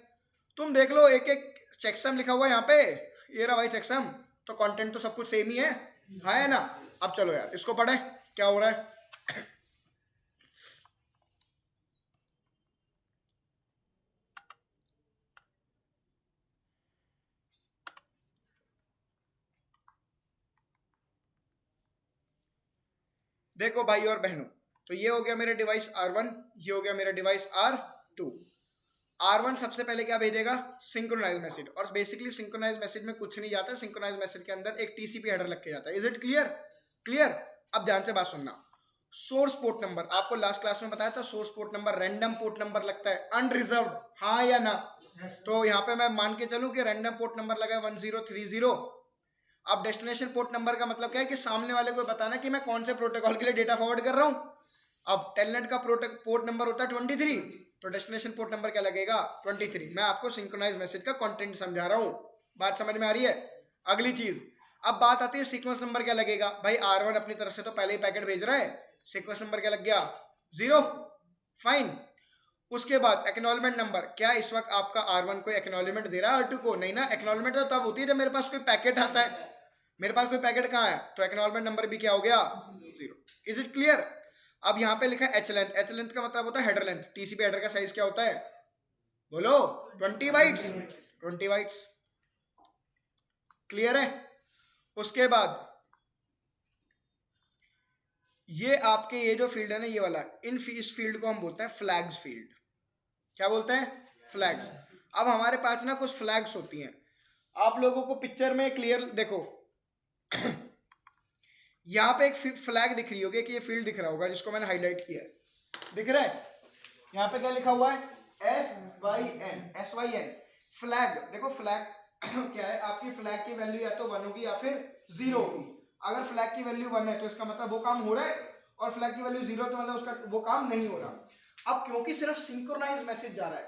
तुम देख लो, एक एक चेकसम लिखा हुआ है यहाँ पे, ये रहा भाई चेकसम। तो कंटेंट तो सब कुछ सेम ही है, हाँ है ना? अब चलो यार इसको पढ़े, क्या हो रहा है। देखो भाई और बहनों, तो ये हो गया मेरा डिवाइस R1, ये हो गया मेरा डिवाइस R2। R1 सबसे पहले क्या भेजेगा, सिंक्रोनाइज मैसेज, और बेसिकली सिंक्रोनाइज मैसेज में कुछ नहीं जाता, सिंक्रोनाइज मैसेज के अंदर एक टीसीपी हेडर लग के जाता है। Is it clear? क्लियर? अब ध्यान से बात सुनना। सोर्स पोर्ट नंबर आपको लास्ट क्लास में बताया था, source port number random port number लगता है अनरिजर्व्ड, हाँ या ना? तो यहाँ पे मैं मान के चलूं कि रैंडम पोर्ट नंबर लगा है 1030। अब डेस्टिनेशन पोर्ट नंबर का मतलब क्या है कि सामने वाले को बताना कि मैं कौन से प्रोटोकॉल के लिए डेटा फॉरवर्ड कर रहा हूँ। अब टेलनेट का पोर्ट नंबर होता है 23, तो डेस्टिनेशन पोर्ट नंबर क्या लगेगा, 23। मैं आपको सिंक्रोनाइज मैसेज का कंटेंट समझा रहा हूँ, बात समझ में आ रही है? अगली चीज, अब बात आती है सीक्वेंस नंबर क्या लगेगा भाई, R1 अपनी तरफ से तो पहले ही पैकेट भेज रहा है, सीक्वेंस नंबर क्या लग गया 0, फाइन। उसके बाद एक्नॉलेजमेंट नंबर, क्या इस वक्त आपका R1 कोई एक्नॉलेजमेंट दे रहा है R2 को, नहीं ना, एक्नॉलेजमेंट तो तब होती है जब मेरे पास कोई पैकेट आता है, मेरे पास कोई पैकेट कहाँ है, तो एक्नॉलेजमेंट नंबर भी क्या हो गया 0। Is it clear? अब यहाँ पे लिखा है एच लेंथ, एच लेंथ का मतलब होता है हेडर लेंथ, टीसीपी हेडर का साइज क्या होता है बोलो 20 बाइट्स, 20 बाइट्स, क्लियर है? उसके बाद ये आपके ये जो फील्ड है ना ये वाला, इस फील्ड को हम बोलते हैं फ्लैग्स फील्ड, क्या बोलते हैं फ्लैग्स। अब हमारे पास ना कुछ फ्लैग्स होती हैं, आप लोगों को पिक्चर में क्लियर देखो यहाँ पे एक फ्लैग दिख रही होगी कि ये फील्ड दिख रहा होगा जिसको मैंने हाईलाइट किया है, दिख रहा है? यहाँ पे क्या लिखा हुआ है SYN फ्लैग। देखो फ्लैग क्या है, आपकी फ्लैग की वैल्यू या तो 1 होगी या फिर 0 होगी। अगर फ्लैग की वैल्यू 1 है तो इसका मतलब वो काम हो रहा है, और फ्लैग की वैल्यू 0 तो मतलब उसका वो काम नहीं हो रहा। अब क्योंकि सिर्फ सिंक्रोनाइज मैसेज जा रहा है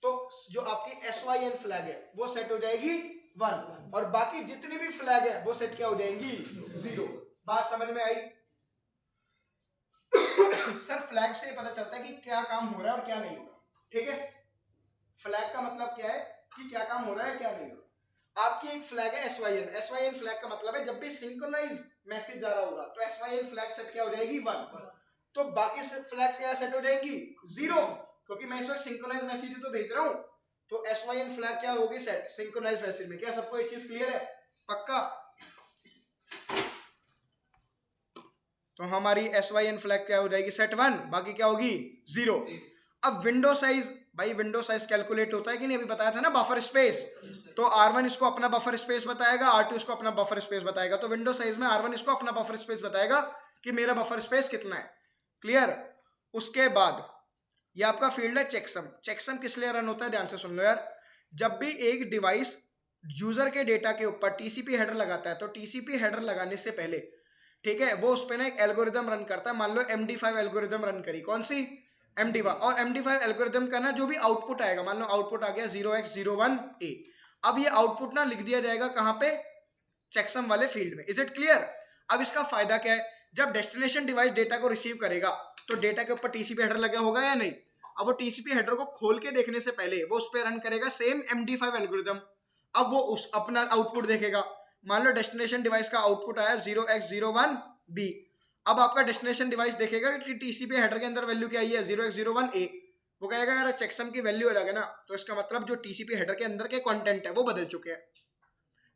तो जो आपकी SYN फ्लैग है वो सेट हो जाएगी 1, और बाकी जितनी भी फ्लैग है वो सेट क्या हो जाएंगी 0। बात समझ में आई? सर फ्लैग से पता चलता है कि क्या काम हो रहा है और क्या नहीं हो रहा, ठीक है? फ्लैग का मतलब क्या है कि क्या काम हो रहा है क्या नहीं हो रहा। आपकी एक फ्लैग है SYN फ्लैग का मतलब है जब भी सिंक्रोनाइज मैसेज जा रहा होगा तो SYN फ्लैग सेट क्या हो जाएगी 1, तो बाकी फ्लैग क्या सेट हो जाएंगी 0, क्योंकि मैं इस वक्त सिंक्रोनाइज मैसेज तो भेज रहा हूं, तो SYN फ्लैग क्या होगी सेट सिंक्रोनाइज मैसेज में। क्या सबको ये चीज क्लियर है? पक्का? तो हमारी SYN फ्लैग क्या हो जाएगी सेट 1, बाकी क्या होगी 0। अब विंडो साइज, भाई विंडो साइज कैलकुलेट होता है कि नहीं, अभी बताया था ना बफर स्पेस, तो R1 इसको अपना बफर स्पेस बताएगा, R2 इसको अपना बफर स्पेस बताएगा, तो विंडो साइज में R1 इसको अपना बफर स्पेस बताएगा कि मेरा बफर स्पेस कितना है, क्लियर? उसके बाद ये आपका फील्ड है चेकसम। चेकसम किस लिए रन होता है ध्यान से सुन लो यार, जब भी एक डिवाइस यूजर के डेटा के ऊपर टीसीपी हेडर लगाता है तो टीसीपी हेडर लगाने से पहले, ठीक है, वो उस पर ना एक एल्गोरिदम रन करता है, मान लो MD5 एल्गोरिदम रन करी, कौन सी MD5, और MD5 एल्गोरिदम का ना जो भी आउटपुट आएगा, मान लो आउटपुट आ गया 0x01A, अब ये आउटपुट ना लिख दिया जाएगा कहाँ पे चेकसम वाले फील्ड में। Is it clear? अब इसका फायदा क्या है, जब डेस्टिनेशन डिवाइस डेटा को रिसीव करेगा तो डेटा के ऊपर टीसीपी हेडर लगा होगा या नहीं, अब वो टीसीपी हेडर को खोल के देखने से पहले वो उस पर रन करेगा सेम MD5 एल्गोरिदम। अब वो उस अपना आउटपुट देखेगा, मान लो डेस्टिनेशन डिवाइस का आउटपुट आया 0x01B, अब आपका डेस्टिनेशन डिवाइस देखेगा कि टीसीपी हेडर के अंदर वैल्यू क्या आई है 0x01A, वो कहेगा यार चेकसम की वैल्यू अलग है ना, तो इसका मतलब जो टीसीपी हेडर के अंदर के कंटेंट है वो बदल चुके हैं।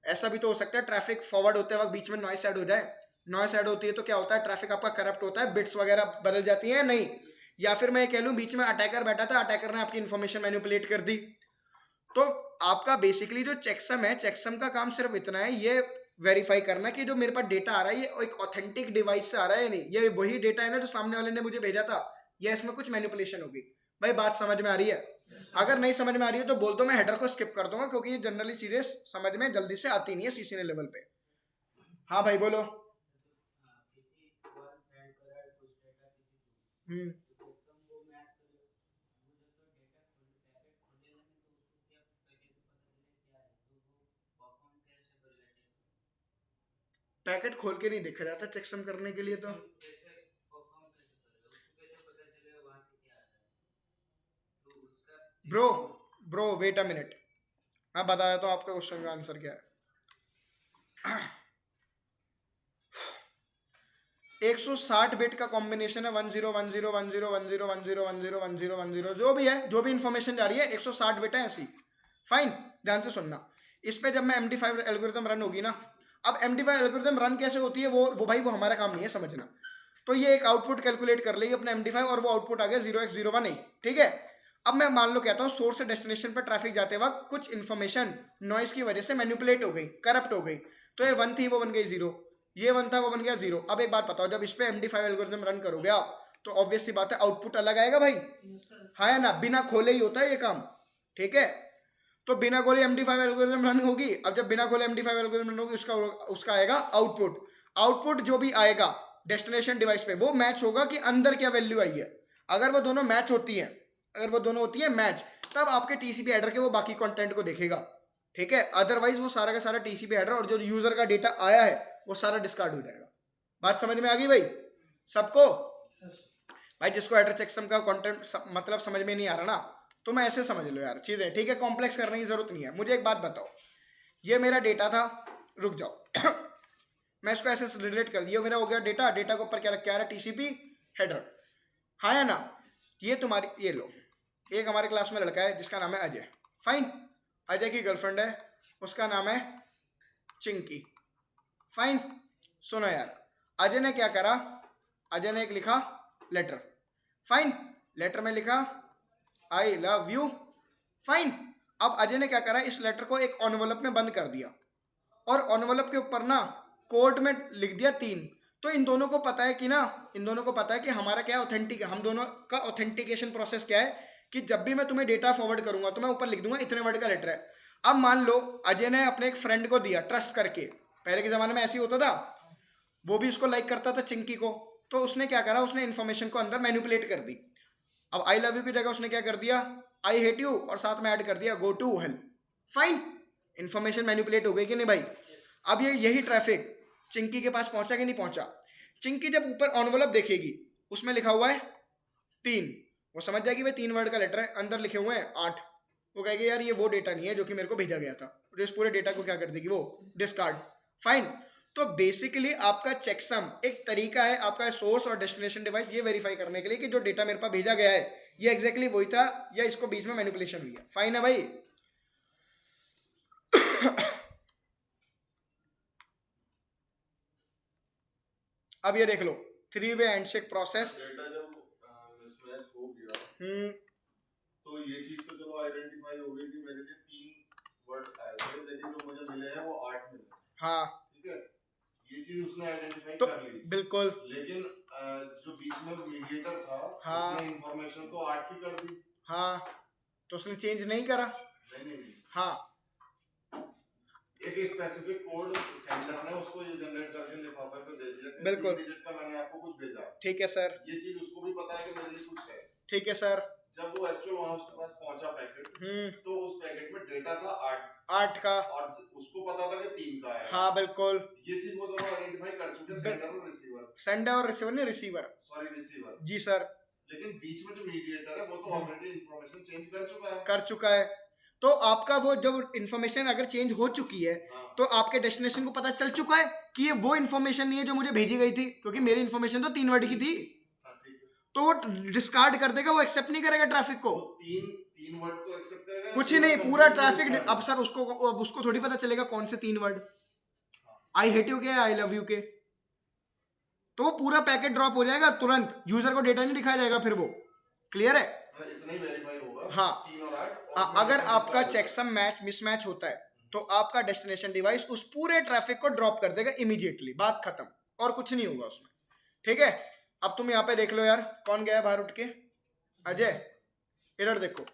ऐसा भी तो हो सकता है ट्रैफिक फॉरवर्ड होते वक्त बीच में नॉइस ऐड हो जाए, नॉइस ऐड होती है तो क्या होता है ट्रैफिक आपका करप्ट होता है, बिट्स वगैरह बदल जाती हैं नहीं, या फिर मैं कह लूं बीच में अटैकर बैठा था, अटैकर ने आपकी इन्फॉर्मेशन मैनिपुलेट कर दी। तो आपका बेसिकली जो चेकसम है, चेकसम का काम सिर्फ इतना है, ये वेरीफाई करना कि जो मेरे पास डेटा आ रहा है ये एक ऑथेंटिक डिवाइस से आ रहा है या नहीं, ये वही डेटा है ना जो सामने वाले ने मुझे भेजा था, या इसमें कुछ मैनिपुलेशन होगी। भाई बात समझ में आ रही है? अगर नहीं समझ में आ रही है तो बोल दो, मैं हेडर को स्किप कर दूंगा क्योंकि ये जनरली चीजें समझ में जल्दी से आती नहीं है सीसीएनए लेवल पे। हाँ भाई बोलो। पैकेट खोल के नहीं देखा जाता चेकसम करने के लिए, तो bro bro wait a minute, मैं बता देता हूँ आपके क्वेश्चन का आंसर क्या है। 160 बिट का कॉम्बिनेशन है 101010101010101010 जो भी है, जो भी इंफॉर्मेशन जा रही है 160 बिट है ऐसी, फाइन। ध्यान से सुनना, इस पे जब मैं MD5 एल्गोरिथम रन होगी ना, अब MD5 एल्गोरिथम रन कैसे होती है वो भाई वो हमारा काम नहीं है समझना, तो ये एक आउटपुट कैलकुलेट कर लेगी अपने MD5 और वो आउटपुट आ गया 0x01A, ठीक है। अब मैं मान लो कहता हूँ सोर्स से डेस्टिनेशन पर ट्रैफिक जाते वक्त कुछ इन्फॉर्मेशन नॉइस की वजह से मैनिपुलेट हो गई, करप्ट हो गई, तो ये 1 थी वो बन गई 0, ये 1 था वो बन गया 0। अब एक बात बताओ, जब इस पे MD5 एल्गोरिथम रन करोगे आप तो ऑब्वियस सी बात है आउटपुट अलग आएगा भाई, हाँ या ना, बिना खोले ही होता है ये काम, ठीक है। तो बिना खोले MD5 एल्गोरिथम रन होगी, अब जब बिना खोले MD5 एल्गोरिथम रन होगी उसका आएगा आउटपुट, आउटपुट जो भी आएगा डेस्टिनेशन डिवाइस पे वो मैच होगा कि अंदर क्या वैल्यू आई है। अगर वो दोनों मैच होती हैं, अगर वो दोनों होती है मैच, तब आपके टीसीपी हेडर के वो बाकी कंटेंट को देखेगा, ठीक है, अदरवाइज वो सारा का सारा टीसीपी हेडर और जो यूजर का डेटा आया है वो सारा डिस्कार्ड हो जाएगा। बात समझ में आ गई भाई सबको? भाई जिसको हेडर चेकसम का कंटेंट मतलब समझ में नहीं आ रहा ना, तो मैं ऐसे समझ लो यार चीजें, ठीक है, कॉम्प्लेक्स करने की जरूरत नहीं है। मुझे एक बात बताओ, ये मेरा डेटा था, रुक जाओ मैं इसको ऐसे रिलेट कर दिया, मेरा हो गया डेटा, डेटा के ऊपर क्या रहा है, टीसीपी हेडर, हाँ या ना? ये तुम्हारी, ये लो, एक हमारे क्लास में लड़का है जिसका नाम है अजय, फाइन, अजय की गर्लफ्रेंड है, उसका नाम है चिंकी, फाइन। सुनो यार, अजय ने क्या करा, अजय ने एक लिखा लेटर, फाइन, लेटर में लिखा आई लव यू, फाइन। अब अजय ने क्या करा, इस लेटर को एक एनवलप में बंद कर दिया और एनवलप के ऊपर ना कोड में लिख दिया 3। तो इन दोनों को पता है कि ना, इन दोनों को पता है कि हमारा क्या ऑथेंटिक है, हम दोनों का ऑथेंटिकेशन प्रोसेस क्या है कि जब भी मैं तुम्हें डेटा फॉरवर्ड करूंगा तो मैं ऊपर लिख दूंगा इतने वर्ड का लेटर है। अब मान लो अजय ने अपने एक फ्रेंड को दिया ट्रस्ट करके, पहले के जमाने में ऐसे ही होता था, वो भी उसको लाइक करता था चिंकी को, तो उसने क्या करा, उसने इन्फॉर्मेशन को अंदर मैनिपुलेट कर दी। अब आई लव यू की जगह उसने क्या कर दिया, आई हेट यू, और साथ में ऐड कर दिया go to hell, fine, information manipulate हो गई कि नहीं भाई? अब ये यही ट्रैफिक चिंकी के पास पहुंचा कि नहीं पहुंचा? चिंकी जब ऊपर एनवलप देखेगी उसमें लिखा हुआ है 3, वो समझ जाएगी भाई 3 वर्ड का लेटर है, अंदर लिखे हुए हैं 8, वो कहेगी यार ये वो डेटा नहीं है जो कि मेरे को भेजा गया था, और इस पूरे डेटा को क्या कर देगी वो, डिस्कार्ड, फाइन। तो बेसिकली आपका चेकसम एक तरीका है आपका सोर्स और डेस्टिनेशन डिवाइस ये वेरीफाई करने के लिए कि जो डेटा मेरे पास भेजा गया है ये एग्जैक्टली वही था या इसको बीच में मैनिपुलेशन हुई है, फाइन है भाई? अब ये देख लो 3 वे हैंडशेक प्रोसेस। डेटा जब मिसमैच हो गया तो ये चीज तो चलो आइडेंटिफाई हो गई कि मेरे लिए 3 वर्ड आए थे, लेकिन जो मुझे मिले हैं वो 8 मिले, हाँ ठीक है, ये चीज उसने आइडेंटिफाई तो कर ली, बिल्कुल, लेकिन जो बीच में मीडिएटर था हाँ उसने इंफॉर्मेशन तो 8 की कर दी, हाँ, तो उसने चेंज नहीं करा, नहीं, हाँ एक स्पेसिफिक कोड सेंडर ने उसको ये जनरेट करके लिफाफे पे दे दिया कि बिल्कुल, 3 डिजिट का मैंने आपको कुछ भेजा, ठीक है सर, ये चीज उसको भी पता है कि मेरे लिए कुछ है, ठीक है सर, जब वो एक्चुअल वहां उसके पास पहुंचा पैकेट, तो उस पैकेट में डेटा था 8 का, और उसको पता था कि 3 का है, हाँ बिल्कुल, ये चीज वो दोनों आइडेंटिफाई कर चुके हैं, सेंडर और रिसीवर, सेंडर और रिसीवर ने रिसीवर, सॉरी रिसीवर, जी सर, लेकिन बीच में जो मीडिएटर है वो तो ऑलरेडी इंफॉर्मेशन चेंज कर चुका है। तो आपका वो जब इंफॉर्मेशन अगर चेंज हो चुकी है, हाँ, तो आपके डेस्टिनेशन को पता चल चुका है कि ये वो इंफॉर्मेशन नहीं है जो मुझे भेजी गई थी, क्योंकि मेरी इंफॉर्मेशन तो 3 वर्ड की थी, हाँ, ठीक है, तो वो डिस्कार्ड कर देगा, वो एक्सेप्ट नहीं करेगा ट्रैफिक को, वो तीन वर्ड तो एक्सेप्ट करेगा, कुछ ही नहीं, पूरा ट्रैफिक। अब सर उसको थोड़ी पता चलेगा कौन से 3 वर्ड, आई हेट यू के आई लव यू के, तो वो पूरा पैकेट ड्रॉप हो जाएगा तुरंत, यूजर को डेटा नहीं दिखाया जाएगा फिर वो, क्लियर है? इतना ही वेरीफाई होगा, हाँ 3 और 8, हाँ, अगर आपका चेकसम मैच मिसमैच होता है तो आपका डेस्टिनेशन डिवाइस उस पूरे ट्रैफिक को ड्रॉप कर देगा इमीडिएटली, बात खत्म, और कुछ नहीं होगा उसमें, ठीक है? अब तुम यहाँ पे देख लो यार, कौन गया बाहर उठ के, अजय, इधर देखो,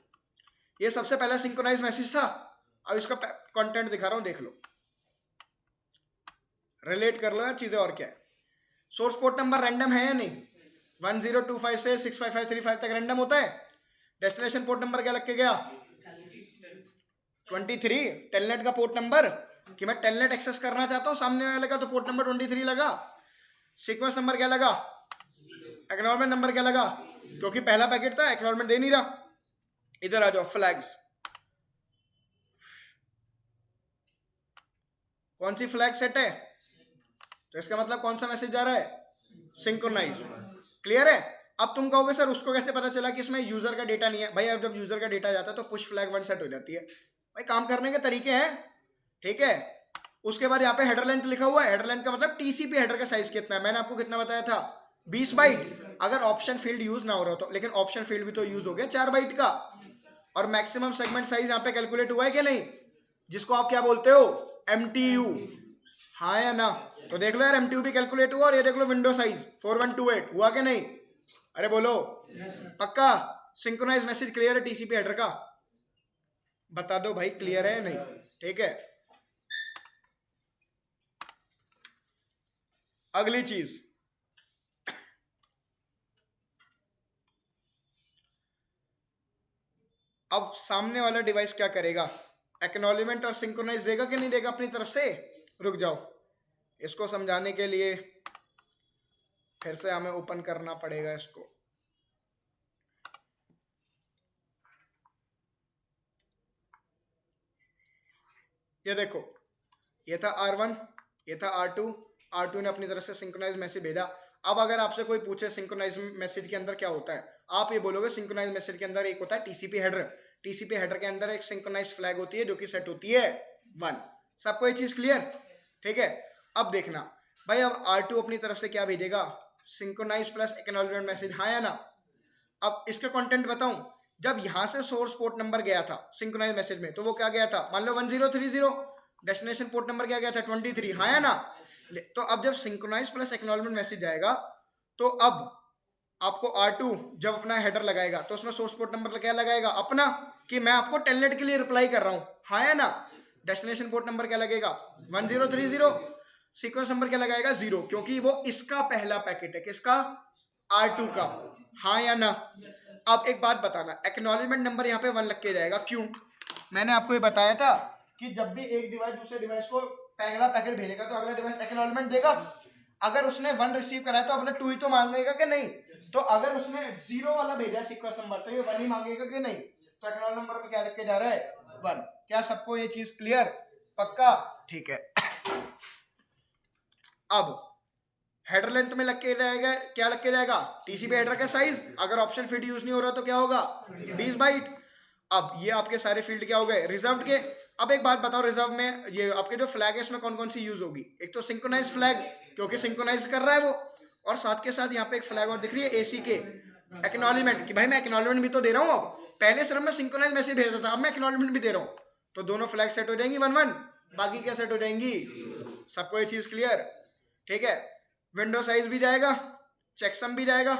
ये सबसे पहला सिंक्रोनाइज मैसेज था, अब इसका कंटेंट दिखा रहा हूं, देख लो, रिलेट कर लो यार चीजें, और क्या है, सोर्स पोर्ट नंबर रैंडम है या नहीं, 1025 से 65535 तक रैंडम होता है, डेस्टिनेशन पोर्ट नंबर क्या लग के गया, 23, टेलनेट का पोर्ट नंबर, कि मैं टेलनेट एक्सेस करना चाहता हूं सामने वाले का, तो पोर्ट नंबर 23 लगा, सीक्वेंस नंबर क्या लगा, एक्नॉलेजमेंट नंबर क्या लगा, क्योंकि पहला पैकेट था एक्नॉलेजमेंट दे नहीं रहा, इधर आ जाओ, फ्लैग्स, कौन सी फ्लैग सेट है, तो इसका मतलब कौन सा मैसेज जा रहा है, सिंक्रोनाइज, क्लियर है? अब तुम कहोगे सर उसको कैसे पता चला कि इसमें यूजर का डेटा नहीं है, भाई अब जब यूजर का डेटा जाता है तो पुश फ्लैग 1 सेट हो जाती है, भाई काम करने के तरीके हैं, ठीक है? उसके बाद यहाँ पे हेडर लेंथ लिखा हुआ है, हेडर लेंथ का मतलब टीसीपी हेडर का साइज कितना है, मैंने आपको कितना बताया था, 20 बाइट, अगर ऑप्शन फील्ड यूज ना हो रहा हो तो, लेकिन ऑप्शन फील्ड भी तो यूज हो गया 4 बाइट का, और मैक्सिमम सेगमेंट साइज यहाँ पे कैलकुलेट हुआ है कि नहीं, जिसको आप क्या बोलते हो, एमटीयू, हाँ या ना? तो देख लो यार, एमटीयू भी कैलकुलेट हुआ, और ये देख लो विंडो साइज 4128 हुआ कि नहीं, अरे बोलो पक्का? सिंक्रोनाइज मैसेज क्लियर है टीसीपी हेडर का, बता दो भाई क्लियर है नहीं, ठीक है? अगली चीज, अब सामने वाला डिवाइस क्या करेगा, एक्नॉलेजमेंट और सिंक्रोनाइज देगा कि नहीं देगा अपनी तरफ से? रुक जाओ, इसको समझाने के लिए फिर से हमें ओपन करना पड़ेगा इसको। ये देखो, ये था R1, ये था R2, R2 ने अपनी तरफ से सिंक्रोनाइज मैसेज भेजा। अब अगर आपसे कोई पूछे सिंक्रोनाइज मैसेज के अंदर क्या होता है, आप ये बोलोगे सिंक्रोनाइज मैसेज के अंदर एक होता है टीसीपी हेडर, टीसीपी हेडर के अंदर एक सिंक्रोनाइज फ्लैग होती है जो कि सेट होती है 1। सबको ये चीज क्लियर? ठीक है, अब देखना भाई, अब R2 अपनी तरफ से क्या भेजेगा? सिंक्रोनाइज प्लस एक्नॉलेजमेंट मैसेज, हाँ या ना? अब इसके कंटेंट बताऊं, जब यहां से सोर्स पोर्ट नंबर गया था सिंक्रोनाइज मैसेज में, तो वो क्या गया था? मान लो 1030, डेस्टिनेशन पोर्ट नंबर क्या गया था? 23, हाँ या ना? तो अब जब सिंक्रोनाइज प्लस एक्नॉलेजमेंट मैसेज जाएगा, तो अब आपको R2 जब अपना हेडर लगाएगा तो उसमें सोर्स पोर्ट नंबर क्या लगाएगा? अपना, कि मैं आपको टेलनेट के लिए रिप्लाई कर रहा हूं, हाँ या ना? डेस्टिनेशन पोर्ट नंबर क्या लगेगा? 1030, सीक्वेंस नंबर क्या लगाएगा? 0, क्योंकि वो इसका पहला पैकेट है। किसका? R2 का, हाँ या ना? अब एक बात बताना, एक्नॉलेजमेंट नंबर यहाँ पे 1 लग के जाएगा, क्यों? मैंने आपको ये बताया था कि जब भी एक डिवाइस दूसरे डिवाइस को पहला पैकेट भेजेगा तो अगला डिवाइस एक्नॉलेजमेंट देगा। अगर उसने 1 रिसीव करा है तो अगला 2 ही तो मांगेगा कि नहीं? तो अगर उसने 0 वाला भेजा सीक्वेंस नंबर तो ये 1 ही मांगेगा कि नहीं? तो एक्नॉलेजमेंट नंबर में क्या लिख के जा रहा है? 1। क्या सबको ये चीज क्लियर? पक्का? ठीक है। अब हेडर लेंथ में लग के रहेगा, क्या लग के रहेगा? टीसीपी हेडर का साइज। अगर ऑप्शन फील्ड यूज नहीं हो रहा तो क्या होगा? 20 बाइट। अब ये आपके सारे फील्ड क्या हो गए? रिजर्व्ड के। अब एक बात बताओ, रिजर्व में ये आपके जो फ्लैग है इसमें कौन कौन सी यूज होगी? एक तो सिंक्रोनाइज फ्लैग, क्योंकि सिंक्रोनाइज कर रहा है वो, और साथ के साथ यहाँ पे एक फ्लैग और दिख रही है एसी के, एक्नॉलेजमेंट, कि भाई मैं एक्नॉलेजमेंट भी तो दे रहा हूँ। अब पहले सिर्फ मैं सिंक्रोनाइज मैसेज भेज रहा था, अब मैं एक्नॉलेजमेंट भी दे रहा हूँ, तो दोनों फ्लैग सेट हो जाएंगी 1-1, बाकी क्या सेट हो जाएंगी? सबको ये चीज क्लियर? ठीक है, विंडो साइज भी जाएगा, चेकसम भी जाएगा,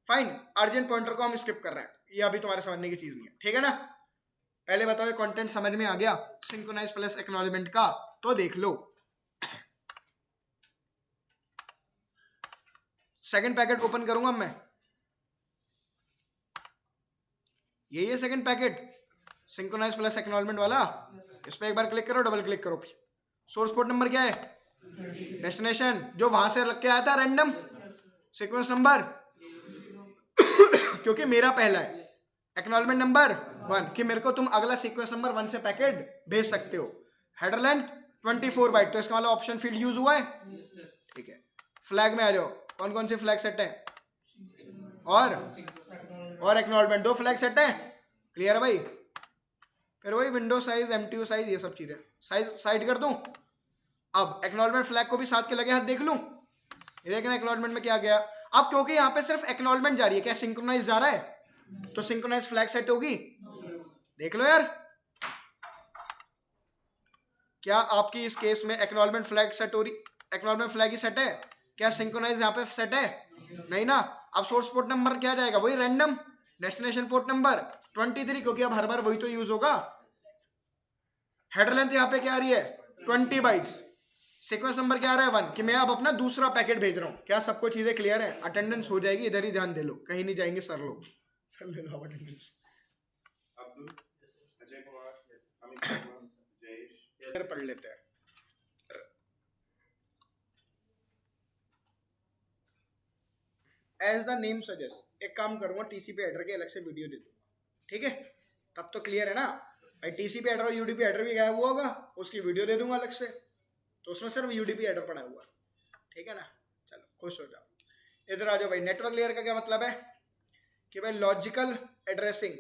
फाइन। अर्जेंट पॉइंटर को हम स्किप कर रहे हैं, ये अभी तुम्हारे समझने की चीज नहीं है, ठीक है ना? पहले बताओ ये कंटेंट समझ में आ गया सिंक्रोनाइज प्लस एक्नॉलेजमेंट का? तो देख लो, सेकंड पैकेट ओपन करूंगा मैं, यही है second packet synchronise plus acknowledgement वाला। इस पर एक बार क्लिक करो, डबल क्लिक करो, सोर्स पोर्ट नंबर क्या है? डेस्टिनेशन, जो वहां से लग के आया था रैंडम सीक्वेंस नंबर क्योंकि मेरा पहला है। एक्नॉलेजमेंट नंबर 1, कि मेरे को तुम अगला सीक्वेंस नंबर 1 से पैकेट भेज सकते हो। हेडर लेंथ 24 बाइट, तो इसका वाला ऑप्शन फील्ड यूज हुआ है, ठीक है। फ्लैग में आ जाओ, कौन कौन से फ्लैग सेट है? और एक्नॉलेजमेंट, 2 फ्लैग सेट है, क्लियर है भाई? फिर वही विंडो साइज, एमटीयू साइज, ये सब चीजें साइज साइड कर दूं। अब एक्नॉलेजमेंट फ्लैग को भी साथ के लगे हाथ देख लूं, ये देखना एक्नॉलेजमेंट में क्या गया। अब क्योंकि यहाँ पे सिर्फ एक्नॉलेजमेंट जा रही है, क्या सिंक्रोनाइज जा रहा है? तो सिंक्रोनाइज फ्लैग सेट होगी, देख लो यार। क्या आपकी इस केस में एक्नॉलेजमेंट फ्लैग सेट हो रही? एक्नॉलेजमेंट फ्लैग ही सेट है, क्या सिंक्रोनाइज यहाँ पे सेट है? नहीं ना। अब सोर्स पोर्ट नंबर क्या जाएगा? वही रैंडम, डेस्टिनेशन पोर्ट नंबर 23, क्योंकि अब हर बार वही तो यूज होगा। हेडर लेंथ यहाँ पे क्या आ रही है? 20 बाइट्स। सीक्वेंस नंबर क्या आ रहा है? 1, कि मैं अब अपना दूसरा पैकेट भेज रहा हूँ। क्या सबको चीजें क्लियर है? अटेंडेंस हो जाएगी, इधर ही ध्यान दे लो, कहीं नहीं जाएंगे सर लोग। सर ले लो अटेंडेंस। अब्दुल, अजय कुमार, अमित कुमार, जयेश, पढ़ लेते हैं। एज द नेम सजेस्ट, एक काम करूंगा, टीसीपी हेडर के अलग से वीडियो दे दूंगा, ठीक है? तब तो क्लियर है ना भाई, टीसीपी हेडर और यूडीपी हेडर भी गायब हुआ होगा, उसकी वीडियो दे दूंगा अलग से, तो उसमें सिर्फ यूडीपी हेडर पड़ा हुआ, ठीक है ना? चलो खुश हो जाओ। इधर आ जाओ भाई। नेटवर्क लेयर का क्या मतलब है? कि भाई logical addressing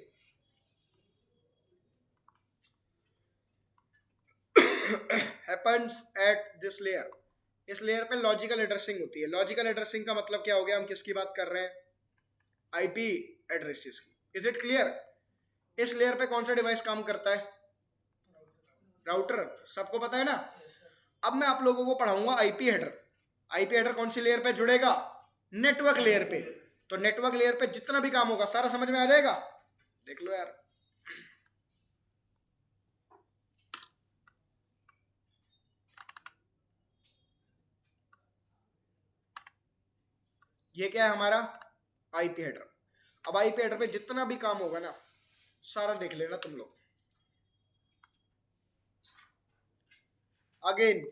happens at this layer. इस लेयर पे लॉजिकल एड्रेसिंग होती है। लॉजिकल एड्रेसिंग का मतलब क्या हो गया? हम किसकी बात कर रहे हैं? आईपी एड्रेसेस की। Is it clear? इस लेयर पे कौन सा डिवाइस काम करता है? राउटर, सबको पता है ना? अब मैं आप लोगों को पढ़ाऊंगा आईपी हेडर। आईपी हेडर कौन सी लेयर पे जुड़ेगा? नेटवर्क लेयर पे। तो नेटवर्क लेयर पे जितना भी काम होगा सारा समझ में आ जाएगा, देख लो यार। ये क्या है हमारा? IP header. अब आईपी हेडर पे जितना भी काम होगा ना, सारा देख लेना तुम लोग। अगेन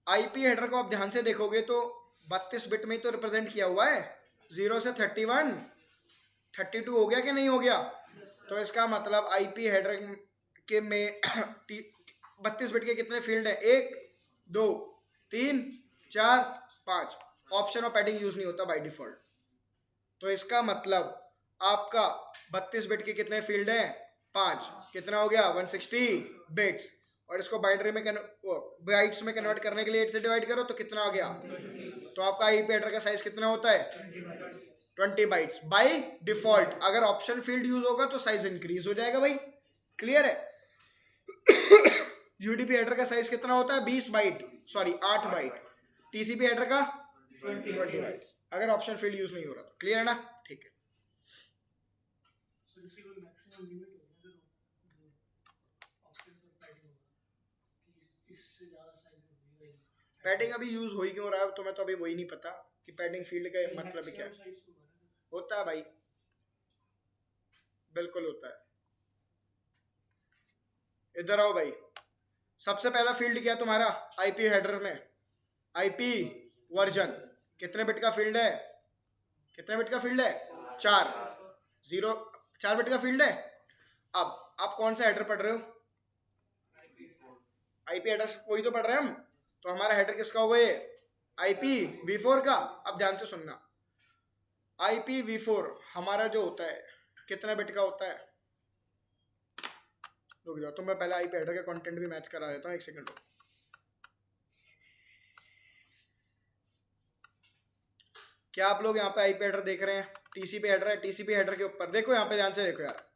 आईपी हेडर को आप ध्यान से देखोगे तो 32 बिट में तो रिप्रेजेंट किया हुआ है, 0 से 31 32 हो गया कि नहीं हो गया? तो इसका मतलब आईपी हेडर के में 32 बिट के कितने फील्ड है? 1 2 3 4 5। ऑप्शन और पैडिंग यूज नहीं होता बाय डिफॉल्ट। तो इसका मतलब आपका 32 बिट के कितने फील्ड हैं? 5। कितना हो गया? 160 बिट्स। और इसको बाइनरी में बाइट्स में कन्वर्ट करने के लिए 8 से डिवाइड करो तो कितना आ गया? तो आपका आईपी हेडर का साइज कितना होता है? 20 बाइट्स बाय डिफॉल्ट। अगर ऑप्शन फील्ड यूज होगा तो साइज इंक्रीज हो जाएगा भाई। क्लियर है? यूडीपी हेडर का साइज कितना होता है? 20 byte, sorry 8 byte. TCP header का 20 बाइट अगर ऑप्शन फील्ड यूज नहीं हो रहा तो। क्लियर है ना? ठीक है। पैडिंग अभी यूज हो ही क्यों रहा है तुम्हें तो अभी वही नहीं पता कि पैडिंग फील्ड का मतलब क्या है। होता है भाई, बिल्कुल होता है। इधर आओ भाई। सबसे पहला फील्ड क्या है तुम्हारा आईपी हेडर में? IP version. कितने बिट का फील्ड है? कितने बिट का फील्ड है? 4 बिट का फील्ड है। अब आप कौन सा हेडर पढ़ रहे हो? आईपी हेडर वही तो पढ़ रहे हैं हम। तो हमारा हेडर किसका होगा ये? IPv4 का। अब ध्यान से सुनना, IPv4 हमारा जो होता है कितना बिट का होता है? रुक जाओ, तो मैं पहले आईपी हेडर का कंटेंट भी मैच करा देता हूँ, एक सेकंड। क्या आप लोग यहाँ पे आईपी हेडर देख रहे हैं? टीसीपी हेडर है, टीसीपी हेडर के ऊपर देखो, यहाँ पे ध्यान से देखो यार,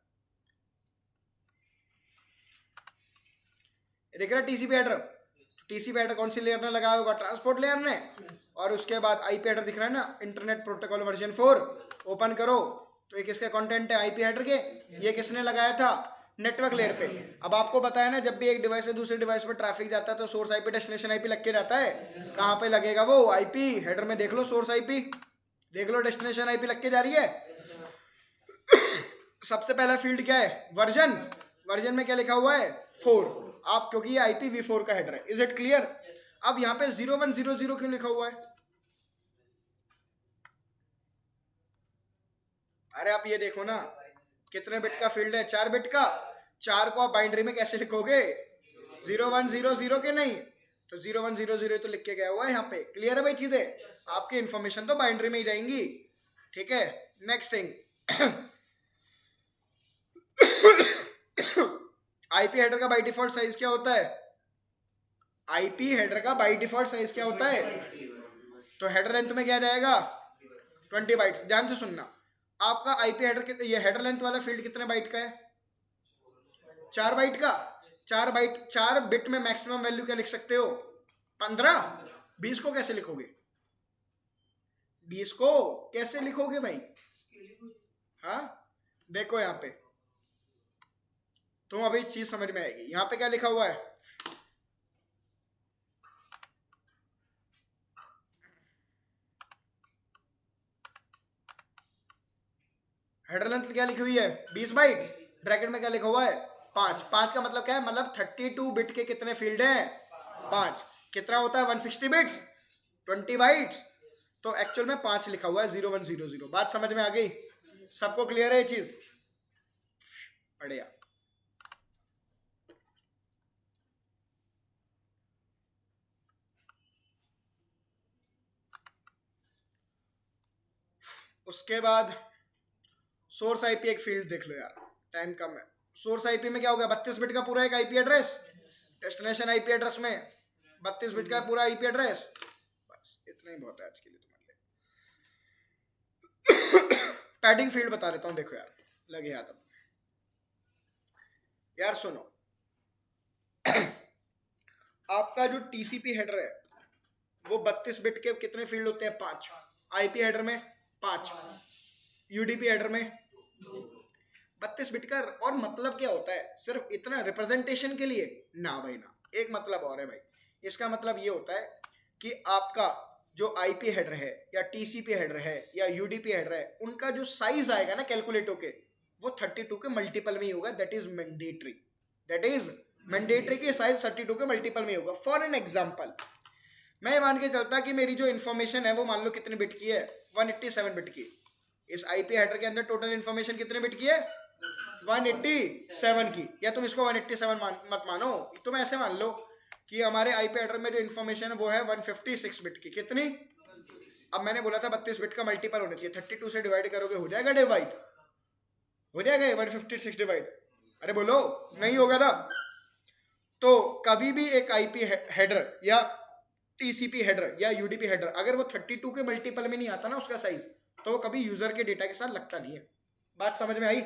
देख रहा है टीसीपी हेडर? टीसीपी हेडर कौन सी लेयर ने लगाया होगा? ट्रांसपोर्ट लेयर ने। और उसके बाद आईपी हेडर दिख रहा है ना, इंटरनेट प्रोटोकॉल वर्जन 4। ओपन करो तो ये किसके कंटेंट है? आईपी हेडर के। ये किसने लगाया था? नेटवर्क लेयर पे। अब आपको पता है ना, जब भी एक डिवाइस से दूसरे डिवाइस पर ट्रैफिक जाता है तो सोर्स आईपी डेस्टिनेशन आईपी लग के जाता है। कहाँ पे लगेगा वो? आईपी हेडर में देख लो, सोर्स आईपी देख लो, डेस्टिनेशन आईपी लग के जा रही है। सबसे पहला फील्ड क्या है? वर्जन। वर्जन में क्या लिखा हुआ है? 4। आप क्योंकि ये IPv4 का हेडर है। Is it clear? अब यहाँ पे 0100 क्यों लिखा हुआ है? अरे आप ये देखो ना, कितने बिट का फील्ड है? 4 बिट का। 4 को आप बाइनरी में कैसे लिखोगे? 0100 के नहीं, तो 0100 तो लिख के गया हुआ है यहाँ पे। क्लियर है भाई चीजें? आपकी इंफॉर्मेशन तो बाइनरी में ही जाएंगी। ठीक है, नेक्स्ट थिंग, आईपी हेडर का बाय डिफॉल्ट साइज क्या होता है? आईपी हेडर का बाय डिफॉल्ट साइज क्या होता है? तो हेडर लेंथ में क्या जाएगा? 20 बाइट्स। ध्यान से सुनना, आपका आईपी हेडर के ये हेडर लेंथ वाला फील्ड कितने बाइट का है? 4 बाइट का। 4 बिट में मैक्सिमम वैल्यू क्या लिख सकते हो? 15। 20 को कैसे लिखोगे? 20 को कैसे लिखोगे भाई? हाँ देखो यहाँ पे, तुम अभी इस चीज समझ में आएगी। यहाँ पे क्या लिखा हुआ है? हेडर लेंथ क्या लिखी हुई है? 20 बाइट। ब्रैकेट में क्या लिखा हुआ है? 5। 5 का मतलब क्या है? मतलब 32 बिट के कितने फील्ड हैं? 5। कितना होता है? 160 बिट्स, 20 बाइट्स। तो एक्चुअल में 5 लिखा हुआ है, 0100। बात समझ में आ गई? सबको क्लियर है ये चीज? बढ़िया। उसके बाद सोर्स आईपी एक फील्ड देख लो यार, टाइम कम है। सोर्स आईपी में क्या हो गया? 32 बिट का पूरा एक IP address. Destination IP address में 32 बिट का पूरा आईपी एड्रेस। बस इतना ही बहुत है आज के लिए तुम्हारे लिए। पैडिंग फील्ड बता देता हूँ, देखो यार, लगे याद। अब यार सुनो, आपका जो टीसीपी हेडर है वो 32 बिट के कितने फील्ड होते हैं? 5। आईपी हेडर में 5, यूडीपी हेडर में 32 बिट का। और मतलब क्या होता है? सिर्फ इतना रिप्रेजेंटेशन के लिए? ना भाई ना, एक मतलब और है भाई। इसका मतलब ये होता है कि आपका जो आईपी हेडर है या टीसीपी हेडर है या यूडीपी हेडर है, उनका जो साइज आएगा ना कैलकुलेट होके, वो 32 के मल्टीपल में ही होगा। That is mandatory, that is mandatory की साइज 32 के मल्टीपल में होगा। फॉर एन एग्जांपल मैं मान के चलता कि मेरी जो इन्फॉर्मेशन है वो मान लो कितने बिट की है, 187 बिट की। इस आईपी हेडर के अंदर टोटल इन्फॉर्मेशन कितने बिट की है, 187 की। या तुम इसको 187 मत मानो, तुम ऐसे मान लो कि हमारे आईपी हेडर में जो इन्फॉर्मेशन है वो है 156 बिट की। कितनी? अब मैंने बोला था 32 बिट का मल्टीपल होना चाहिए, 32 से डिवाइड करोगे हो जाएगा डिवाइड, हो जाएगा 156 डिवाइड? अरे बोलो, नहीं होगा ना। तो कभी भी एक आईपी हेडर या टीसीपी हेडर या यूडीपी हेडर अगर वो 32 के मल्टीपल में नहीं आता ना उसका साइज, तो वो कभी यूजर के डेटा के साथ लगता नहीं है। बात समझ में आई?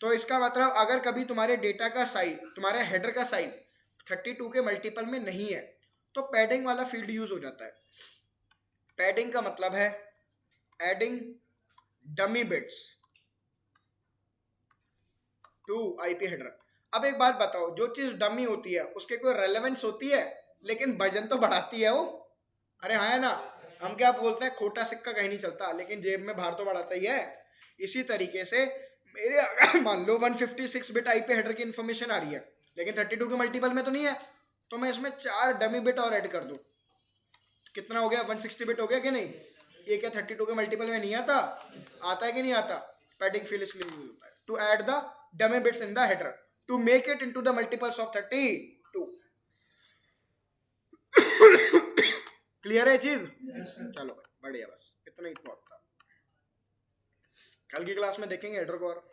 तो इसका मतलब अगर कभी तुम्हारे डेटा का साइज, तुम्हारे हेडर का साइज 32 के मल्टीपल में नहीं है तो पैडिंग वाला फील्ड यूज हो जाता है। पैडिंग का मतलब है adding dummy bits to IP header. अब एक बात बताओ, जो चीज डमी होती है उसके कोई रेलेवेंस होती है लेकिन वजन तो बढ़ाती है वो। अरे हाँ है ना, हम क्या बोलते हैं, खोटा सिक्का कहीं नहीं चलता लेकिन जेब में भार तो बढ़ाता ही है। इसी तरीके से मेरे अगर मान लो 156 बिट आईपी हेडर की इन्फॉर्मेशन आ रही है लेकिन 32 के मल्टीपल में तो नहीं है, तो मैं इसमें 4 डमी बिट और ऐड कर दूं, कितना हो गया, 160 बिट हो गया कि नहीं? ये क्या 32 के मल्टीपल में नहीं आता? आता है कि नहीं आता? पैडिंग फील्ड इसलिए यूज होता है to add the dummy bits in the header to make it into the multiples of 32। Clear है चीज? चलो भाई बढ़िया, बस इतना ही बहुत था। कल की क्लास में देखेंगे हेडर को और